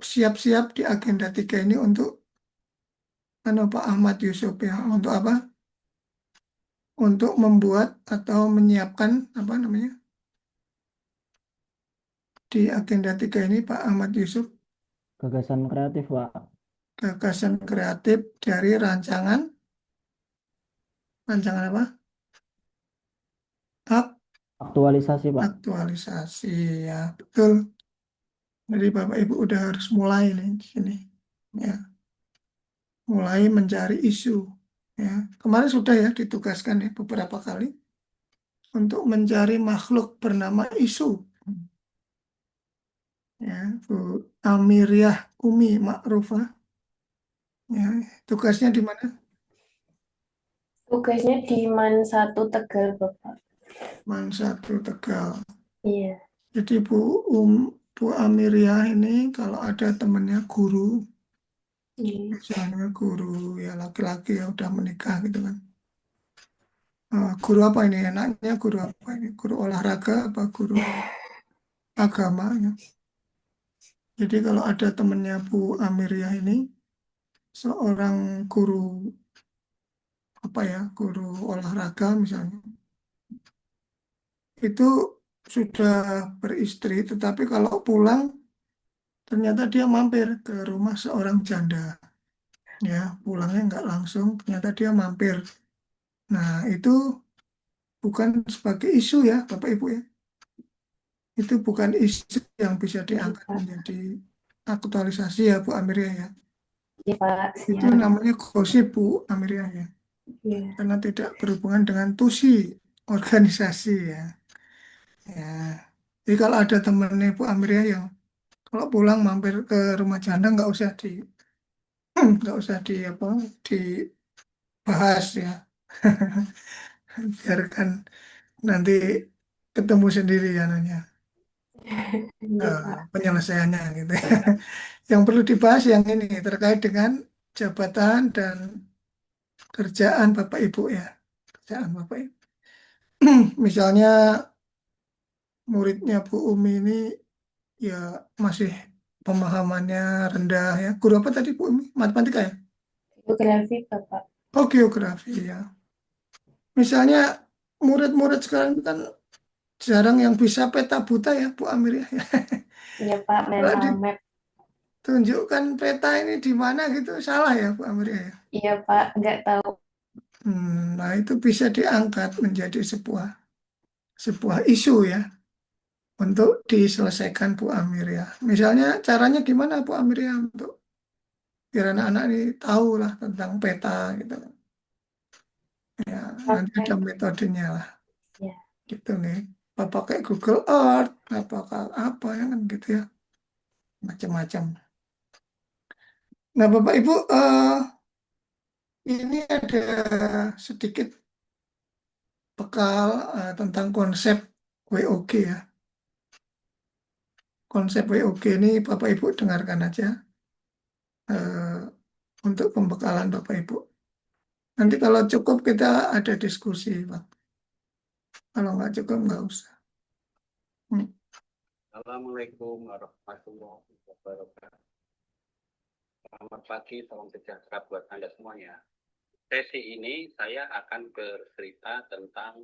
siap-siap di agenda 3 ini untuk Pak Ahmad Yusuf ya untuk apa? Untuk membuat atau menyiapkan apa namanya di agenda 3 ini Pak Ahmad Yusuf Gagasan kreatif, Pak. gagasan kreatif dari rancangan apa? Aktualisasi, Pak. Aktualisasi ya betul. Jadi Bapak Ibu udah harus mulai nih di sini ya mulai mencari isu ya. Kemarin sudah ya ditugaskan ya beberapa kali untuk mencari makhluk bernama isu ya Bu Amiriah Umi Ma'rufah ya tugasnya di mana? Tugasnya di MAN 1 Tegal, Bapak. Man 1 Tegal. Iya. Jadi Bu Amiriah ini kalau ada temennya guru misalnya guru ya laki-laki ya udah menikah gitu kan. Guru apa ini enaknya guru apa ini? Guru olahraga apa guru agama ya? Jadi kalau ada temennya Bu Amiriah ini seorang guru apa ya guru olahraga misalnya itu sudah beristri tetapi kalau pulang ternyata dia mampir ke rumah seorang janda ya pulangnya nggak langsung ternyata dia mampir. Nah itu bukan sebagai isu ya Bapak Ibu ya itu bukan isu yang bisa diangkat menjadi aktualisasi ya Bu Amiria ya. Iya, Pak. Itu Siap. namanya gosip Bu Amiria ya. Iya. Karena tidak berhubungan dengan tusi organisasi ya. Ya. Jadi kalau ada temennya Bu Amiria yang kalau pulang mampir ke rumah janda nggak usah di apa dibahas ya. Biarkan nanti ketemu sendiri ya nanya Iya, Pak. penyelesaiannya gitu. Yang perlu dibahas yang ini terkait dengan jabatan dan kerjaan Bapak Ibu ya. Kerjaan Bapak Ibu. Misalnya muridnya Bu Umi ini ya masih pemahamannya rendah ya. Guru apa tadi Bu Umi? Matematika ya? Geografi, Bapak. Oh, geografi ya. Misalnya murid-murid sekarang itu kan jarang yang bisa peta buta ya Bu Amir ya. Iya, Pak. Kalau Mental map. tunjukkan peta ini di mana gitu, salah ya Bu Amria ya? Iya Pak, nggak tahu. Nah itu bisa diangkat menjadi sebuah isu ya untuk diselesaikan Bu Amria. Misalnya caranya gimana Bu Amria untuk biar anak-anak ini tahu lah tentang peta gitu. Ya, nanti ada metodenya lah. Ya. Gitu nih. Apa pakai Google Earth, apakah apa ya kan gitu ya. Macam-macam. Nah, Bapak Ibu, ini ada sedikit bekal tentang konsep WOG ya. Konsep WOG ini Bapak Ibu dengarkan aja untuk pembekalan Bapak Ibu. Nanti kalau cukup kita ada diskusi, Pak. Kalau nggak cukup nggak usah. Assalamualaikum warahmatullahi wabarakatuh. Selamat pagi, salam sejahtera buat Anda semuanya. Sesi ini saya akan bercerita tentang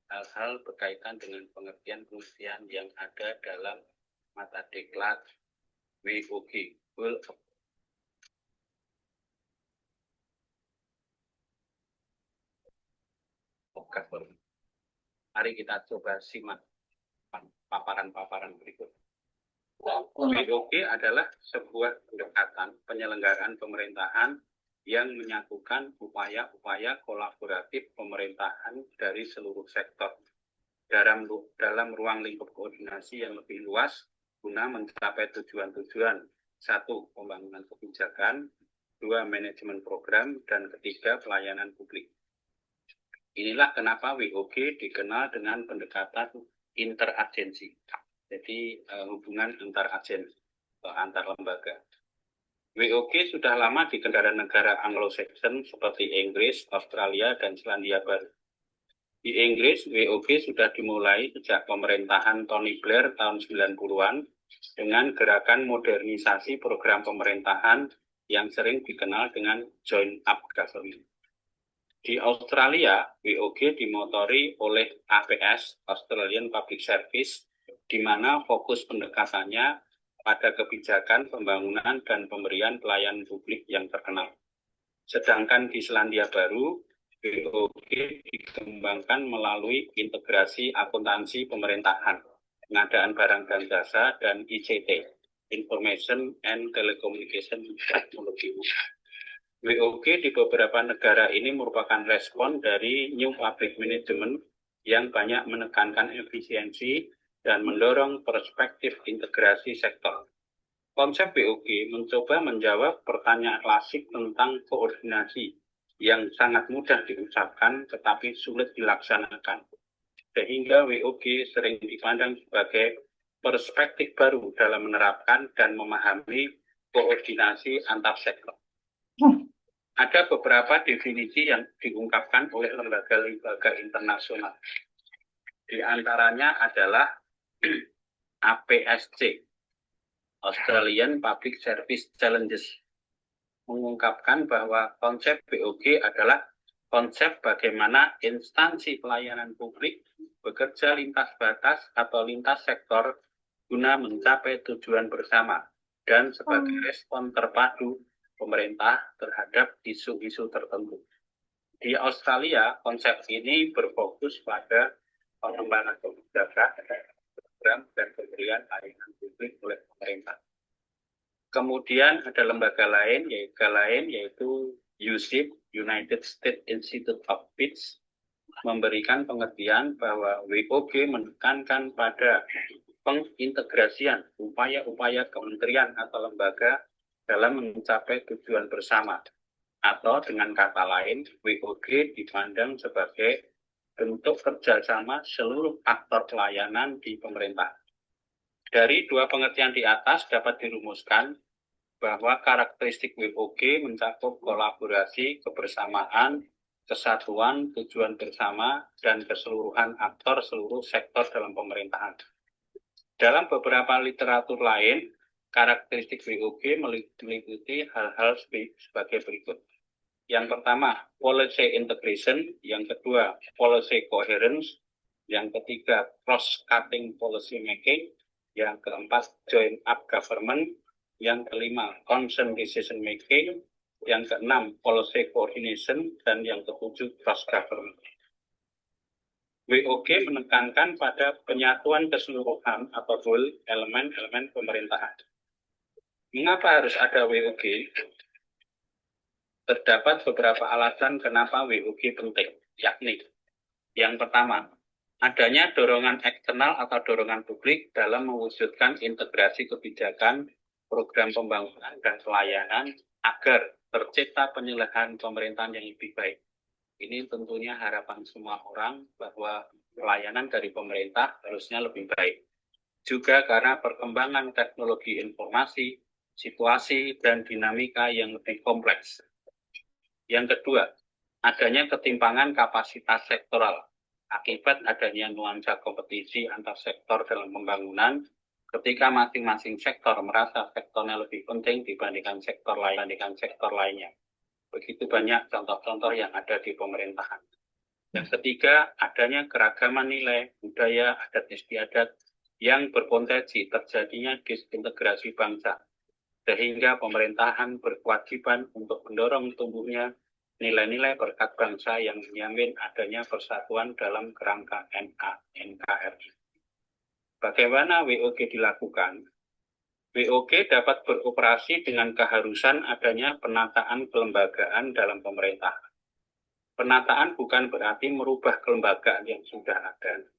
hal-hal berkaitan dengan pengertian-pengertian yang ada dalam mata diklat WOG, World of Government. Mari kita coba simak paparan-paparan berikut. WOG adalah sebuah pendekatan penyelenggaraan pemerintahan yang menyatukan upaya-upaya kolaboratif pemerintahan dari seluruh sektor dalam ruang lingkup koordinasi yang lebih luas guna mencapai tujuan-tujuan: 1. Pembangunan kebijakan, 2. Manajemen program, dan 3. Pelayanan publik. Inilah kenapa WOG dikenal dengan pendekatan interagensi. Jadi hubungan antar agensi, antar lembaga. WOG sudah lama di negara Anglo-Saxon seperti Inggris, Australia, dan Selandia Baru. Di Inggris, WOG sudah dimulai sejak pemerintahan Tony Blair tahun 90-an dengan gerakan modernisasi program pemerintahan yang sering dikenal dengan Joint Up Government. Di Australia, WOG dimotori oleh APS, Australian Public Service, di mana fokus pendekatannya pada kebijakan pembangunan dan pemberian pelayanan publik yang terkenal. Sedangkan di Selandia Baru, WOG dikembangkan melalui integrasi akuntansi pemerintahan, pengadaan barang dan jasa, dan ICT, Information and Telecommunication Technology. WOG di beberapa negara ini merupakan respon dari New Public Management yang banyak menekankan efisiensi dan mendorong perspektif integrasi sektor. Konsep WOG mencoba menjawab pertanyaan klasik tentang koordinasi yang sangat mudah diucapkan tetapi sulit dilaksanakan. Sehingga WOG sering dipandang sebagai perspektif baru dalam menerapkan dan memahami koordinasi antar sektor. Ada beberapa definisi yang diungkapkan oleh lembaga-lembaga internasional. Di antaranya adalah APSC, Australian Public Service Challenges, mengungkapkan bahwa konsep WOG adalah konsep bagaimana instansi pelayanan publik bekerja lintas batas atau lintas sektor guna mencapai tujuan bersama dan sebagai respon terpadu pemerintah terhadap isu-isu tertentu. Di Australia, konsep ini berfokus pada pengembangan kebijakan, program, dan pemberian layanan publik oleh pemerintah. Kemudian ada lembaga lain yaitu USIP, United States Institute of Peace, memberikan pengertian bahwa WOG menekankan pada pengintegrasian upaya-upaya kementerian atau lembaga dalam mencapai tujuan bersama. Atau dengan kata lain, WOG dipandang sebagai bentuk kerjasama seluruh aktor pelayanan di pemerintah. Dari dua pengertian di atas dapat dirumuskan bahwa karakteristik WOG mencakup kolaborasi, kebersamaan, kesatuan, tujuan bersama, dan keseluruhan aktor seluruh sektor dalam pemerintahan. Dalam beberapa literatur lain, karakteristik WOG meliputi hal-hal sebagai berikut. Yang pertama, policy integration. Yang kedua, policy coherence. Yang ketiga, cross-cutting policy making. Yang keempat, joint up government. yang kelima consent decision making, yang keenam policy coordination, dan yang ketujuh cross government. WOG menekankan pada penyatuan keseluruhan atau whole elemen-elemen pemerintahan. Mengapa harus ada WOG? Terdapat beberapa alasan kenapa WOG penting, yakni yang pertama, adanya dorongan eksternal atau dorongan publik dalam mewujudkan integrasi kebijakan, program pembangunan, dan pelayanan agar tercipta penyelenggaraan pemerintahan yang lebih baik. Ini tentunya harapan semua orang bahwa pelayanan dari pemerintah harusnya lebih baik. Juga karena perkembangan teknologi informasi, situasi, dan dinamika yang lebih kompleks. Yang kedua, adanya ketimpangan kapasitas sektoral akibat adanya nuansa kompetisi antar sektor dalam pembangunan ketika masing-masing sektor merasa sektornya lebih penting dibandingkan sektor lainnya. Begitu banyak contoh-contoh yang ada di pemerintahan. Yang ketiga, adanya keragaman nilai, budaya, adat istiadat yang berpotensi terjadinya disintegrasi bangsa, sehingga pemerintahan berkewajiban untuk mendorong tumbuhnya nilai-nilai berkat bangsa yang menjamin adanya persatuan dalam kerangka NKRI. Bagaimana WOG dilakukan? WOG dapat beroperasi dengan keharusan adanya penataan kelembagaan dalam pemerintahan. Penataan bukan berarti merubah kelembagaan yang sudah ada,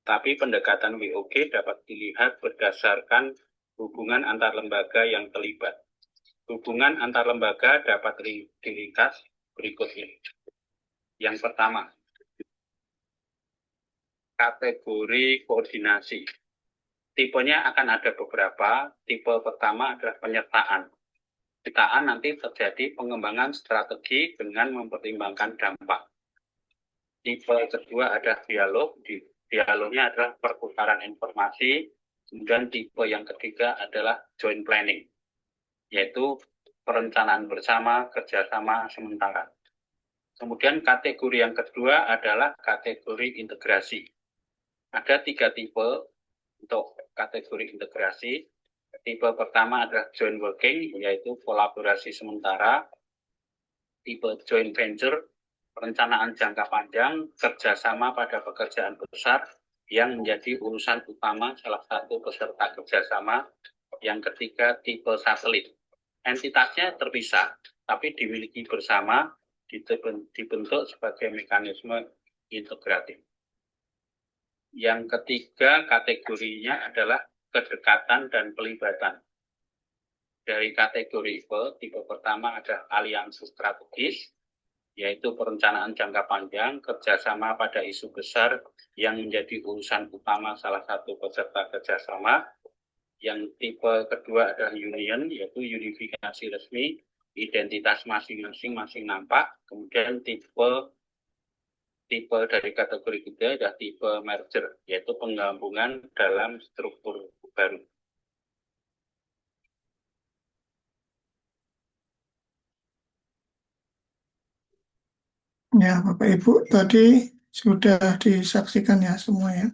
tapi pendekatan WOG dapat dilihat berdasarkan hubungan antar lembaga yang terlibat. Hubungan antar lembaga dapat diringkas berikut ini. Yang pertama, kategori koordinasi. Tipenya akan ada beberapa. Tipe pertama adalah penyertaan. Penyertaan nanti terjadi pengembangan strategi dengan mempertimbangkan dampak. Tipe kedua adalah dialog. Dialognya adalah perputaran informasi. Kemudian tipe yang ketiga adalah joint planning, yaitu perencanaan bersama, kerjasama sementara. Kemudian kategori yang kedua adalah kategori integrasi. Ada 3 tipe untuk kategori integrasi. Tipe pertama adalah joint working, yaitu kolaborasi sementara. Tipe joint venture, perencanaan jangka panjang, kerjasama pada pekerjaan besar yang menjadi urusan utama salah satu peserta kerjasama. Yang ketiga, tipe satelit. Entitasnya terpisah, tapi dimiliki bersama, dibentuk sebagai mekanisme integratif. Yang ketiga kategorinya adalah kedekatan dan pelibatan. Dari kategori tipe pertama adalah aliansi strategis, yaitu perencanaan jangka panjang, kerjasama pada isu besar yang menjadi urusan utama salah satu peserta kerjasama. Yang tipe kedua adalah union, yaitu unifikasi resmi, identitas masing-masing nampak. Kemudian tipe dari kategori ketiga adalah tipe merger, yaitu penggabungan dalam struktur baru. Ya, Bapak Ibu, tadi sudah disaksikan ya semua ya.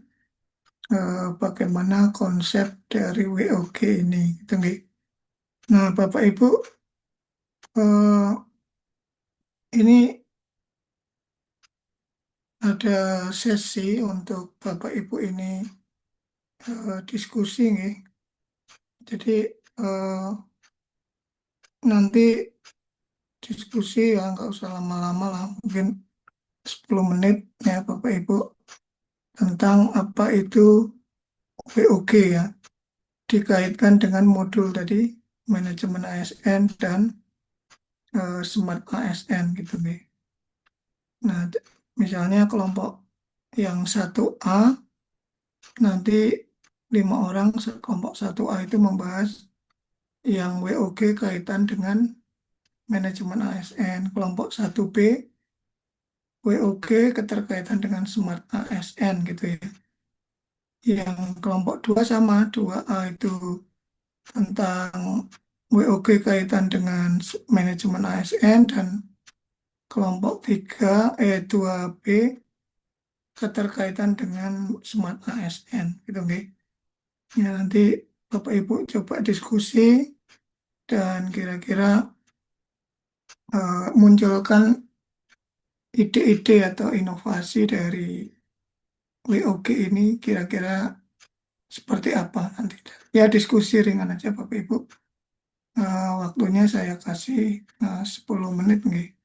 Bagaimana konsep dari WOG ini. Gitu, nggih. Nah, Bapak Ibu, ini ada sesi untuk Bapak Ibu ini diskusi, nggih. Jadi nanti diskusi ya nggak usah lama-lama lah, mungkin 10 menit ya Bapak Ibu, tentang apa itu WOG ya, dikaitkan dengan modul tadi, manajemen ASN dan smart ASN gitu nih. Nah, misalnya kelompok yang 1A, nanti 5 orang kelompok 1A itu membahas yang WOG kaitan dengan manajemen ASN. Kelompok 1B, WOG keterkaitan dengan smart ASN gitu ya. Yang kelompok 2 sama, 2A itu tentang WOG kaitan dengan manajemen ASN, dan kelompok 2B keterkaitan dengan smart ASN gitu, okay? Ya, nanti Bapak Ibu coba diskusi dan kira-kira munculkan ide-ide atau inovasi dari WOG ini kira-kira seperti apa nanti. Ya diskusi ringan aja Bapak Ibu. Waktunya saya kasih 10 menit nggih.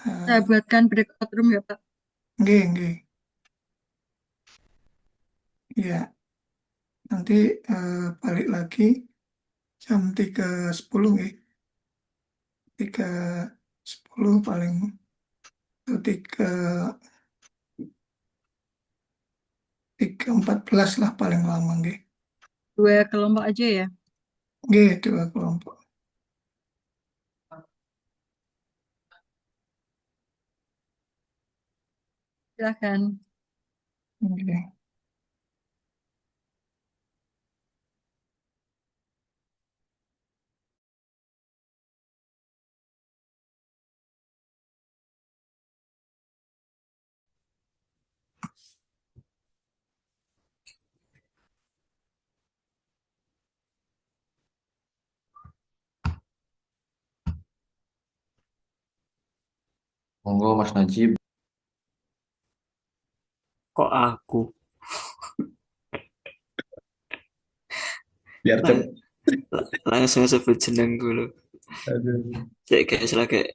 Saya buatkan breakout room ya Pak. Nggih, nggih. Ya, nanti balik lagi jam 3.10 nggih. 3.10 paling atau 3.14 lah paling lama nggih. 2 kelompok aja ya. Nggih, 2 kelompok. Silakan. Nggih. Monggo Mas Najib. Kok aku? Biar cepet. Langsung sebut jeneng gue. Aduh. Cek guys lagi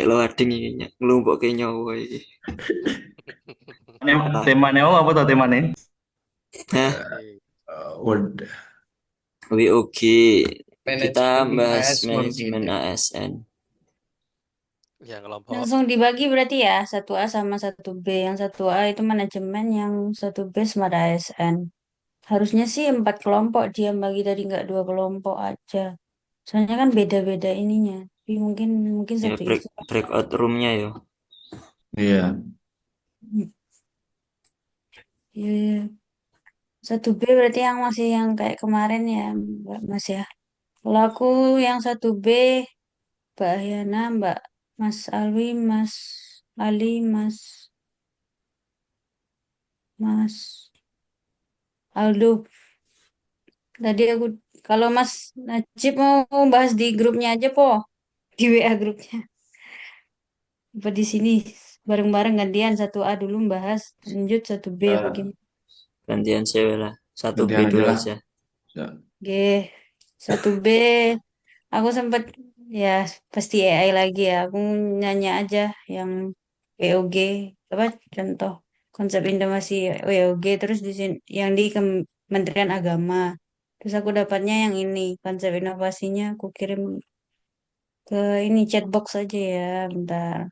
loading ini ngelumpuk ke nyawa ini. Temanya apa tuh temanya? Hah? Word. WOG kita Manajemen bahas ASN. manajemen ASN. Ya, kelompok Langsung dibagi berarti ya, 1A sama 1B. Yang 1A itu manajemen, yang 1B Smart ASN. Harusnya sih 4 kelompok dia bagi, tadi nggak 2 kelompok aja. Soalnya kan beda-beda ininya. Tapi mungkin Ya satu breakout roomnya ya. Iya. Iya. 1B berarti yang masih yang kayak kemarin ya, Mbak Mas ya. Kalau aku yang 1B, Mbak Ahyana, Mas Alwi, Mas Ali, Mas Aldo. Tadi aku, kalau Mas Najib mau bahas di grupnya aja po, di WA grupnya. Apa di sini bareng-bareng gantian 1A dulu bahas, lanjut 1B apa gimana? Gantian saya lah. 1B Gantian dulu aja lah. aja. Ya. Oke, 1B. Aku sempat ya pasti AI lagi ya. Aku nanya aja yang WOG apa contoh konsep Indomasi WOG, terus di sini yang di Kementerian Agama. Terus aku dapatnya yang ini konsep inovasinya aku kirim ke ini chatbox aja ya, bentar.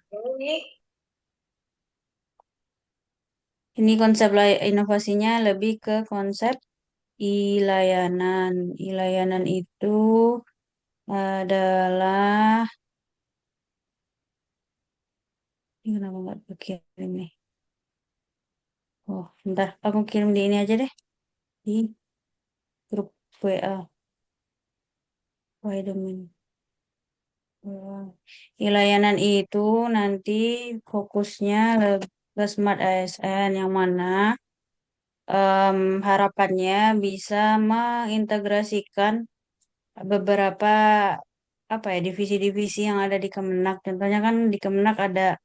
Ini konsep inovasinya lebih ke konsep i-layanan. I-layanan itu adalah, ini kenapa nggak kekirim nih? Oh, bentar, aku kirim di ini aja deh, di grup WA. Why the min? Layanan itu nanti fokusnya ke Smart ASN, yang mana harapannya bisa mengintegrasikan beberapa apa ya divisi-divisi yang ada di Kemenak. Contohnya kan di Kemenak ada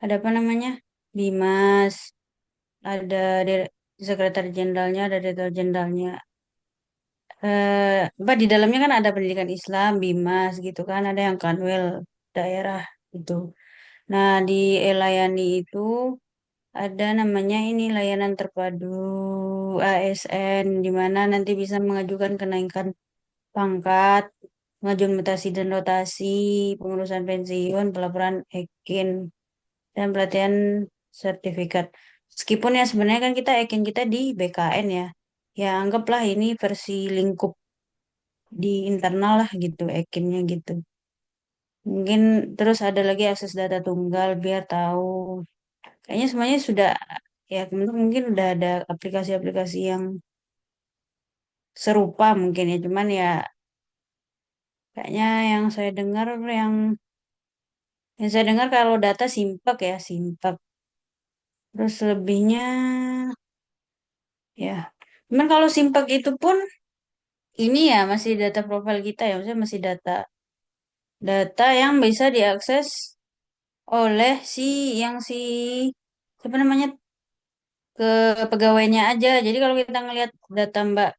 apa namanya? Bimas, ada sekretaris jenderalnya, ada direktur jenderalnya. Apa di dalamnya kan ada pendidikan Islam, Bimas gitu kan, ada yang Kanwil daerah gitu. Nah, di Elayani itu ada namanya ini layanan terpadu ASN, di mana nanti bisa mengajukan kenaikan pangkat, pengajuan mutasi dan rotasi, pengurusan pensiun, pelaporan EKIN, dan pelatihan sertifikat. Meskipun ya sebenarnya kan kita EKIN kita di BKN ya. Ya anggaplah ini versi lingkup di internal lah gitu, EKIN-nya gitu. Mungkin terus ada lagi akses data tunggal biar tahu. Kayaknya semuanya sudah ya mungkin udah ada aplikasi-aplikasi yang serupa mungkin ya. Cuman ya kayaknya yang saya dengar kalau data Simpak ya, Simpak. Terus lebihnya ya. Cuman kalau Simpak itu pun ini ya masih data profil kita ya, maksudnya masih data yang bisa diakses oleh yang siapa namanya ke pegawainya aja. Jadi kalau kita ngelihat data Mbak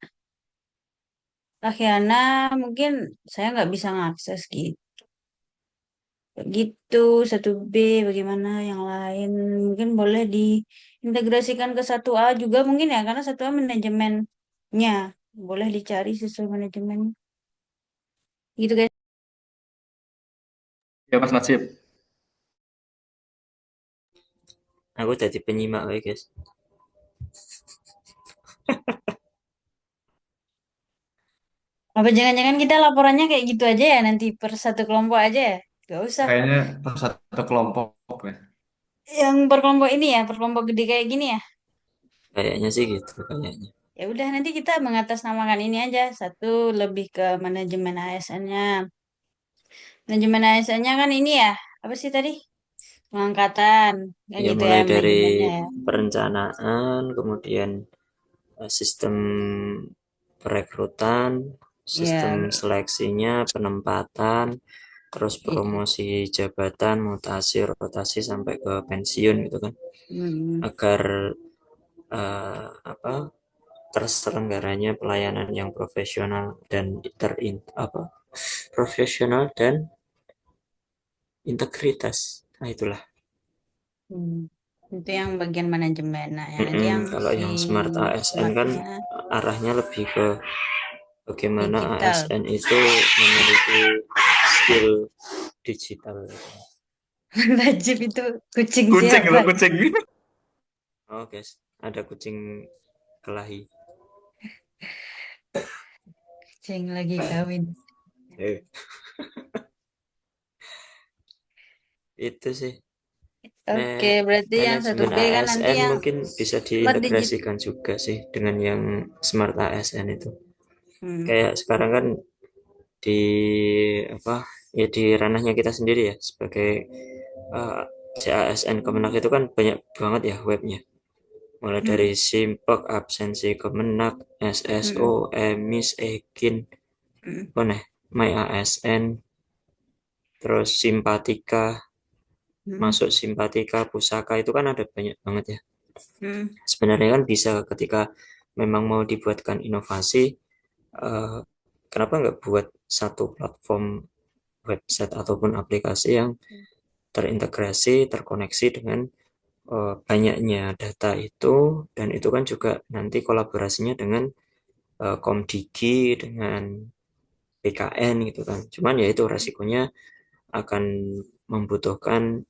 Lahiana, mungkin saya nggak bisa ngakses gitu. Gitu, 1B bagaimana yang lain mungkin boleh diintegrasikan ke 1A juga mungkin ya, karena 1A manajemennya boleh dicari sesuai manajemen. Gitu guys. Ya Mas Najib. Aku jadi penyimak ya guys. Apa jangan-jangan kita laporannya kayak gitu aja ya, nanti per satu kelompok aja ya? Gak usah. Kayaknya per satu kelompok ya. Yang per kelompok ini ya, per kelompok gede kayak gini ya. Kayaknya sih gitu kayaknya. Ya udah nanti kita mengatasnamakan ini aja. Satu lebih ke manajemen ASN-nya. Manajemen ASN-nya kan ini ya, apa sih tadi? Pengangkatan. Kan Ya gitu ya mulai dari manajemennya ya. perencanaan, kemudian sistem perekrutan, sistem Iya. seleksinya, penempatan, terus promosi jabatan, mutasi, rotasi sampai ke pensiun gitu kan. Agar apa terselenggaranya pelayanan yang profesional dan profesional dan integritas. Nah, itulah. Itu yang bagian manajemen. Nah, yang nanti yang Kalau yang Smart ASN kan smartnya arahnya lebih ke bagaimana digital. ASN itu memiliki skill digital. Najib itu kucing Kucing siapa? loh, kucing. Oh guys, ada kucing kelahi. Kucing lagi kawin. Itu sih. Oke, berarti yang Manajemen 1B kan nanti ASN yang mungkin bisa smart digital. diintegrasikan juga sih dengan yang Smart ASN itu. Kayak sekarang kan di ya di ranahnya kita sendiri ya sebagai CASN Kemenak itu kan banyak banget ya webnya. Mulai dari Simpek, absensi Kemenak, SSO, EMIS, EKIN, My ASN, terus Simpatika, masuk Simpatika, Pusaka itu kan ada banyak banget ya. Sebenarnya kan bisa ketika memang mau dibuatkan inovasi, kenapa nggak buat satu platform website ataupun aplikasi yang terintegrasi, terkoneksi dengan banyaknya data itu, dan itu kan juga nanti kolaborasinya dengan Komdigi, dengan BKN gitu kan. Cuman ya itu resikonya akan membutuhkan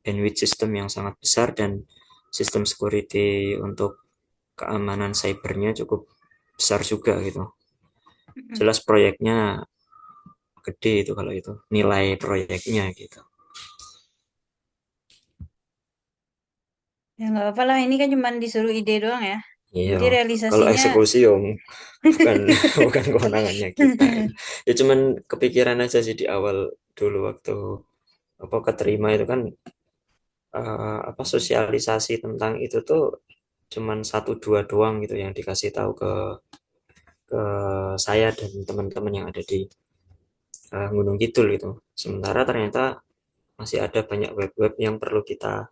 bandwidth system yang sangat besar dan sistem security untuk keamanan cybernya cukup besar juga gitu. Jelas proyeknya gede itu kalau itu nilai proyeknya gitu. Ya nggak apa lah, ini kan cuma disuruh ide doang ya. Iya, Nanti kalau realisasinya eksekusi bukan bukan kewenangannya kita. Ya cuman kepikiran aja sih di awal dulu waktu keterima itu kan sosialisasi tentang itu tuh cuman 1-2 doang gitu yang dikasih tahu ke saya dan teman-teman yang ada di Gunung Kidul gitu. Sementara ternyata masih ada banyak web-web yang perlu kita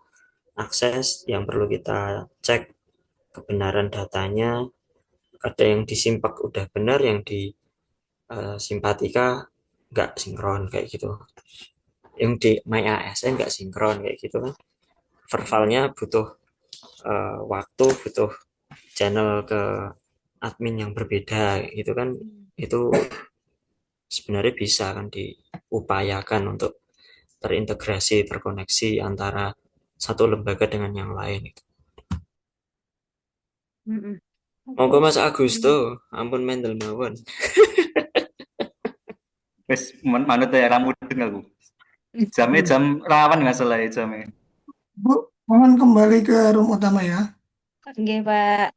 akses, yang perlu kita cek kebenaran datanya. Ada yang disimpak udah benar, yang di Simpatika nggak sinkron kayak gitu. Yang di My ASN nggak sinkron kayak gitu kan. Verbalnya butuh waktu, butuh channel ke admin yang berbeda gitu kan. Itu sebenarnya bisa kan diupayakan untuk terintegrasi, terkoneksi antara satu lembaga dengan yang lain. Monggo Mas Agus tuh, ampun mendel mawon. Wes manut ya ramudeng aku. Jamnya jam rawan nggak salah ya jamnya. Bu, mohon kembali ke room utama ya. Oke, Pak.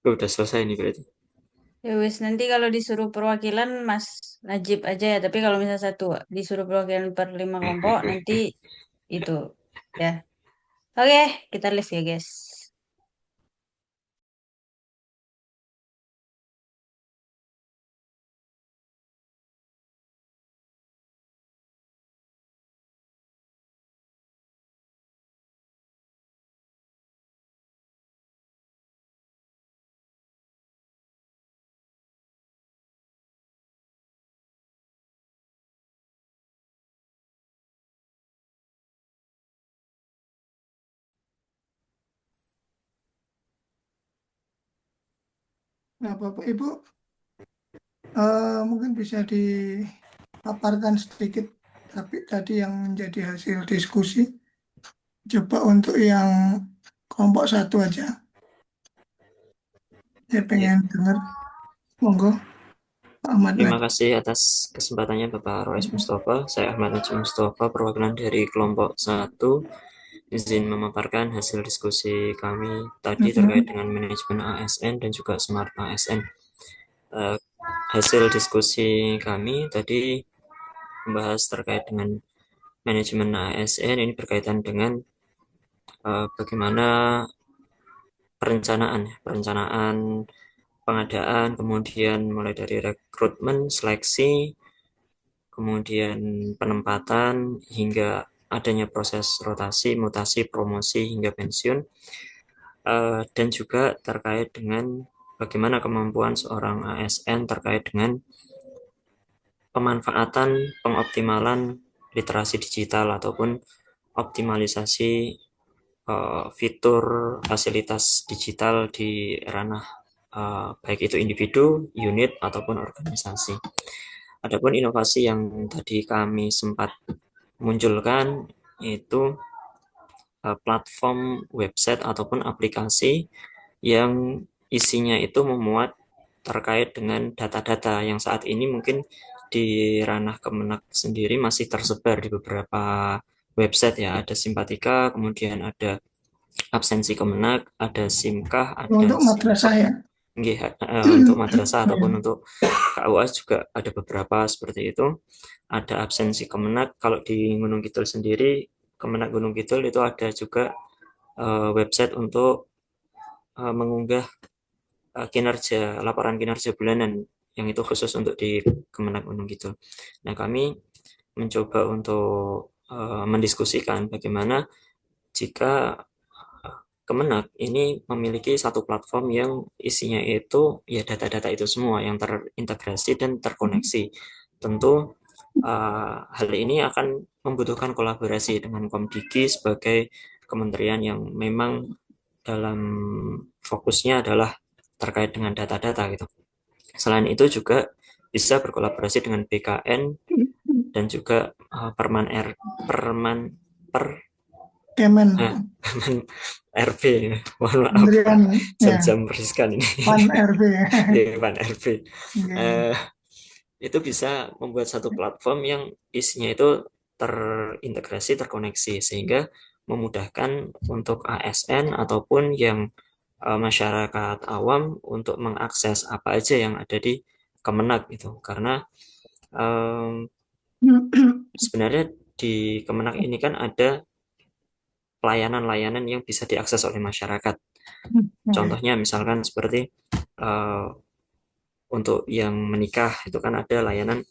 Udah selesai nih berarti. Ya wis, nanti kalau disuruh perwakilan Mas Najib aja ya. Tapi kalau misalnya satu disuruh perwakilan per 5 kelompok, nanti itu ya. Oke, kita live ya guys. Nah, Bapak Ibu mungkin bisa dipaparkan sedikit, tapi tadi yang menjadi hasil diskusi. Coba untuk yang kelompok 1 aja. Saya Ya, pengen dengar. Monggo, Pak Ahmad terima Najib. kasih atas kesempatannya Bapak Rois Mustafa. Saya Ahmad Najib Mustafa, perwakilan dari kelompok 1. Izin memaparkan hasil diskusi kami tadi terkait dengan manajemen ASN dan juga smart ASN. Hasil diskusi kami tadi membahas terkait dengan manajemen ASN ini berkaitan dengan bagaimana perencanaan pengadaan, kemudian mulai dari rekrutmen, seleksi, kemudian penempatan hingga adanya proses rotasi, mutasi, promosi hingga pensiun, dan juga terkait dengan bagaimana kemampuan seorang ASN terkait dengan pemanfaatan, pengoptimalan literasi digital ataupun optimalisasi fitur fasilitas digital di ranah baik itu individu, unit, ataupun organisasi. Adapun inovasi yang tadi kami sempat munculkan itu platform website ataupun aplikasi yang isinya itu memuat terkait dengan data-data yang saat ini mungkin di ranah Kemenak sendiri masih tersebar di beberapa website ya. Ada Simpatika, kemudian ada absensi Kemenak, ada SIMKah, ada Untuk madrasah ya. untuk madrasah ataupun untuk KUA juga ada beberapa seperti itu. Ada absensi Kemenak. Kalau di Gunung Kidul sendiri, Kemenak Gunung Kidul itu ada juga website untuk mengunggah laporan kinerja bulanan yang itu khusus untuk di Kemenak Gunung Kidul. Nah, kami mencoba untuk mendiskusikan bagaimana jika Kemenak ini memiliki satu platform yang isinya itu ya data-data itu semua yang terintegrasi dan terkoneksi. Tentu hal ini akan membutuhkan kolaborasi dengan Komdigi sebagai kementerian yang memang dalam fokusnya adalah terkait dengan data-data gitu. Selain itu juga bisa berkolaborasi dengan BKN dan juga Kemen. RB, mohon maaf, Kementerian jam-jam beriskan ini. Pan RB. Pan RB. Itu bisa membuat satu platform yang isinya itu terintegrasi, terkoneksi, sehingga memudahkan untuk ASN ataupun yang masyarakat awam untuk mengakses apa aja yang ada di Kemenak gitu. Karena sebenarnya di Kemenak ini kan ada pelayanan-layanan yang bisa diakses oleh masyarakat. Contohnya misalkan seperti untuk yang menikah itu kan ada layanan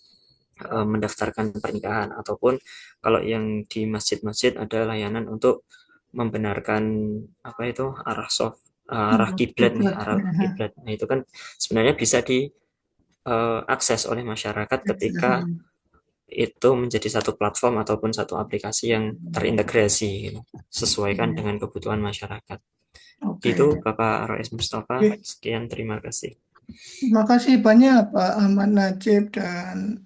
mendaftarkan pernikahan, ataupun kalau yang di masjid-masjid ada layanan untuk membenarkan apa itu arah kiblat nih, arah kiblat. Nah, itu kan sebenarnya bisa diakses oleh masyarakat ketika itu menjadi satu platform ataupun satu aplikasi yang terintegrasi gitu, sesuaikan dengan kebutuhan masyarakat. Itu Bapak Rois Mustafa. Sekian, terima kasih. Terima kasih banyak Pak Ahmad Najib dan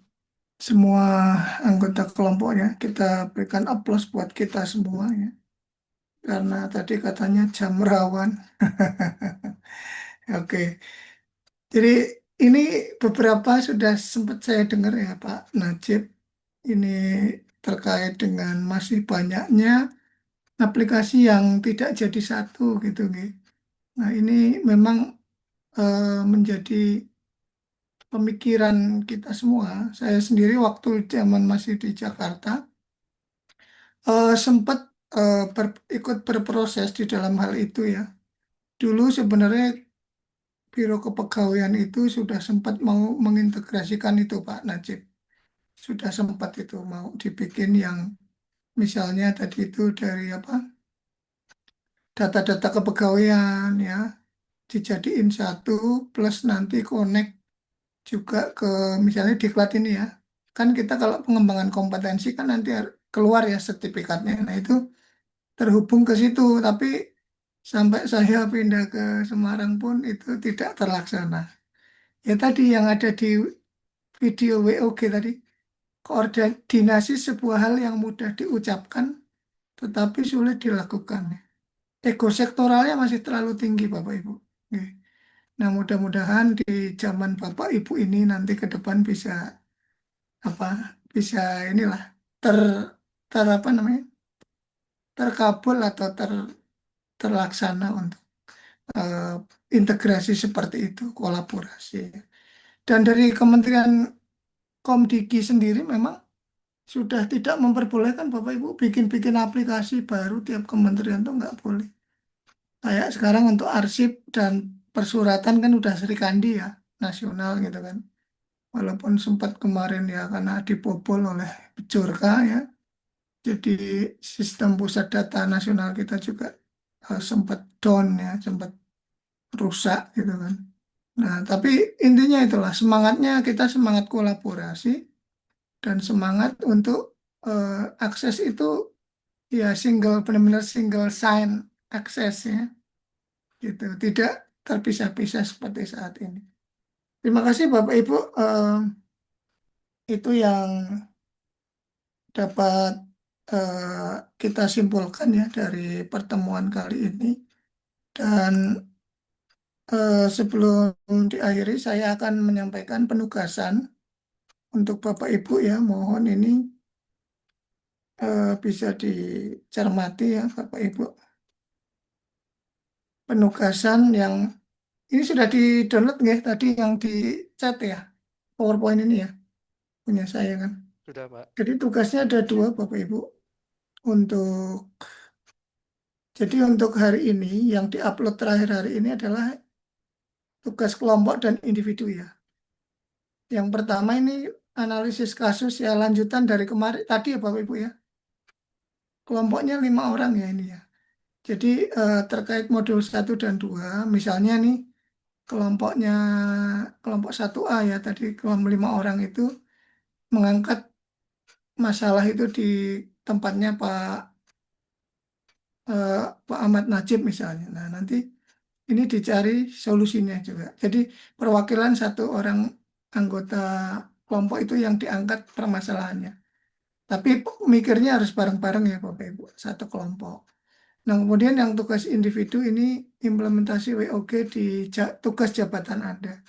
semua anggota kelompoknya. Kita berikan aplaus buat kita semuanya. Karena tadi katanya jam rawan. Oke. Jadi ini beberapa sudah sempat saya dengar ya Pak Najib. Ini terkait dengan masih banyaknya aplikasi yang tidak jadi satu gitu. Nah ini memang menjadi pemikiran kita semua. Saya sendiri waktu zaman masih di Jakarta sempat ikut berproses di dalam hal itu ya. Dulu sebenarnya Biro Kepegawaian itu sudah sempat mau mengintegrasikan itu Pak Najib. Sudah sempat itu mau dibikin yang misalnya tadi itu dari apa data-data kepegawaian ya dijadiin satu plus nanti connect juga ke misalnya diklat ini ya. Kan kita kalau pengembangan kompetensi kan nanti keluar ya sertifikatnya. Nah itu terhubung ke situ. Tapi Sampai saya pindah ke Semarang pun itu tidak terlaksana. Ya tadi yang ada di video WOG tadi, koordinasi sebuah hal yang mudah diucapkan tetapi sulit dilakukan. Ego sektoralnya masih terlalu tinggi Bapak Ibu. Oke. Nah, mudah-mudahan di zaman Bapak Ibu ini nanti ke depan bisa apa? Bisa inilah ter ter apa namanya? Terkabul atau terlaksana untuk eh, integrasi seperti itu, kolaborasi. Dan dari Kementerian Komdigi sendiri memang sudah tidak memperbolehkan Bapak Ibu bikin-bikin aplikasi baru tiap kementerian tuh nggak boleh. Kayak sekarang untuk arsip dan persuratan kan udah Serikandi ya, nasional gitu kan. Walaupun sempat kemarin ya karena dibobol oleh Bejorka ya. Jadi sistem pusat data nasional kita juga sempat down ya, sempat rusak gitu kan. Nah, tapi intinya itulah semangatnya kita semangat kolaborasi dan semangat untuk akses itu ya single benar-benar single sign akses ya gitu, tidak terpisah-pisah seperti saat ini. Terima kasih Bapak Ibu, itu yang dapat kita simpulkan ya dari pertemuan kali ini. Dan sebelum diakhiri saya akan menyampaikan penugasan untuk Bapak Ibu ya, mohon ini bisa dicermati ya Bapak Ibu. Penugasan yang ini sudah di-download nggak tadi yang di chat ya, PowerPoint ini ya, punya saya kan. Sudah, Pak. Jadi tugasnya ada dua Bapak Ibu. Jadi untuk hari ini, yang diupload terakhir hari ini adalah tugas kelompok dan individu ya. Yang pertama ini analisis kasus ya, lanjutan dari kemarin tadi ya Bapak Ibu ya. Kelompoknya 5 orang ya ini ya. Jadi terkait modul 1 dan 2, misalnya nih kelompok 1A ya, tadi kelompok 5 orang itu mengangkat masalah itu di tempatnya Pak Ahmad Najib misalnya. Nah, nanti ini dicari solusinya juga. Jadi perwakilan satu orang anggota kelompok itu yang diangkat permasalahannya. Tapi mikirnya harus bareng-bareng ya Bapak Ibu, satu kelompok. Nah, kemudian yang tugas individu ini implementasi WOG di tugas jabatan Anda.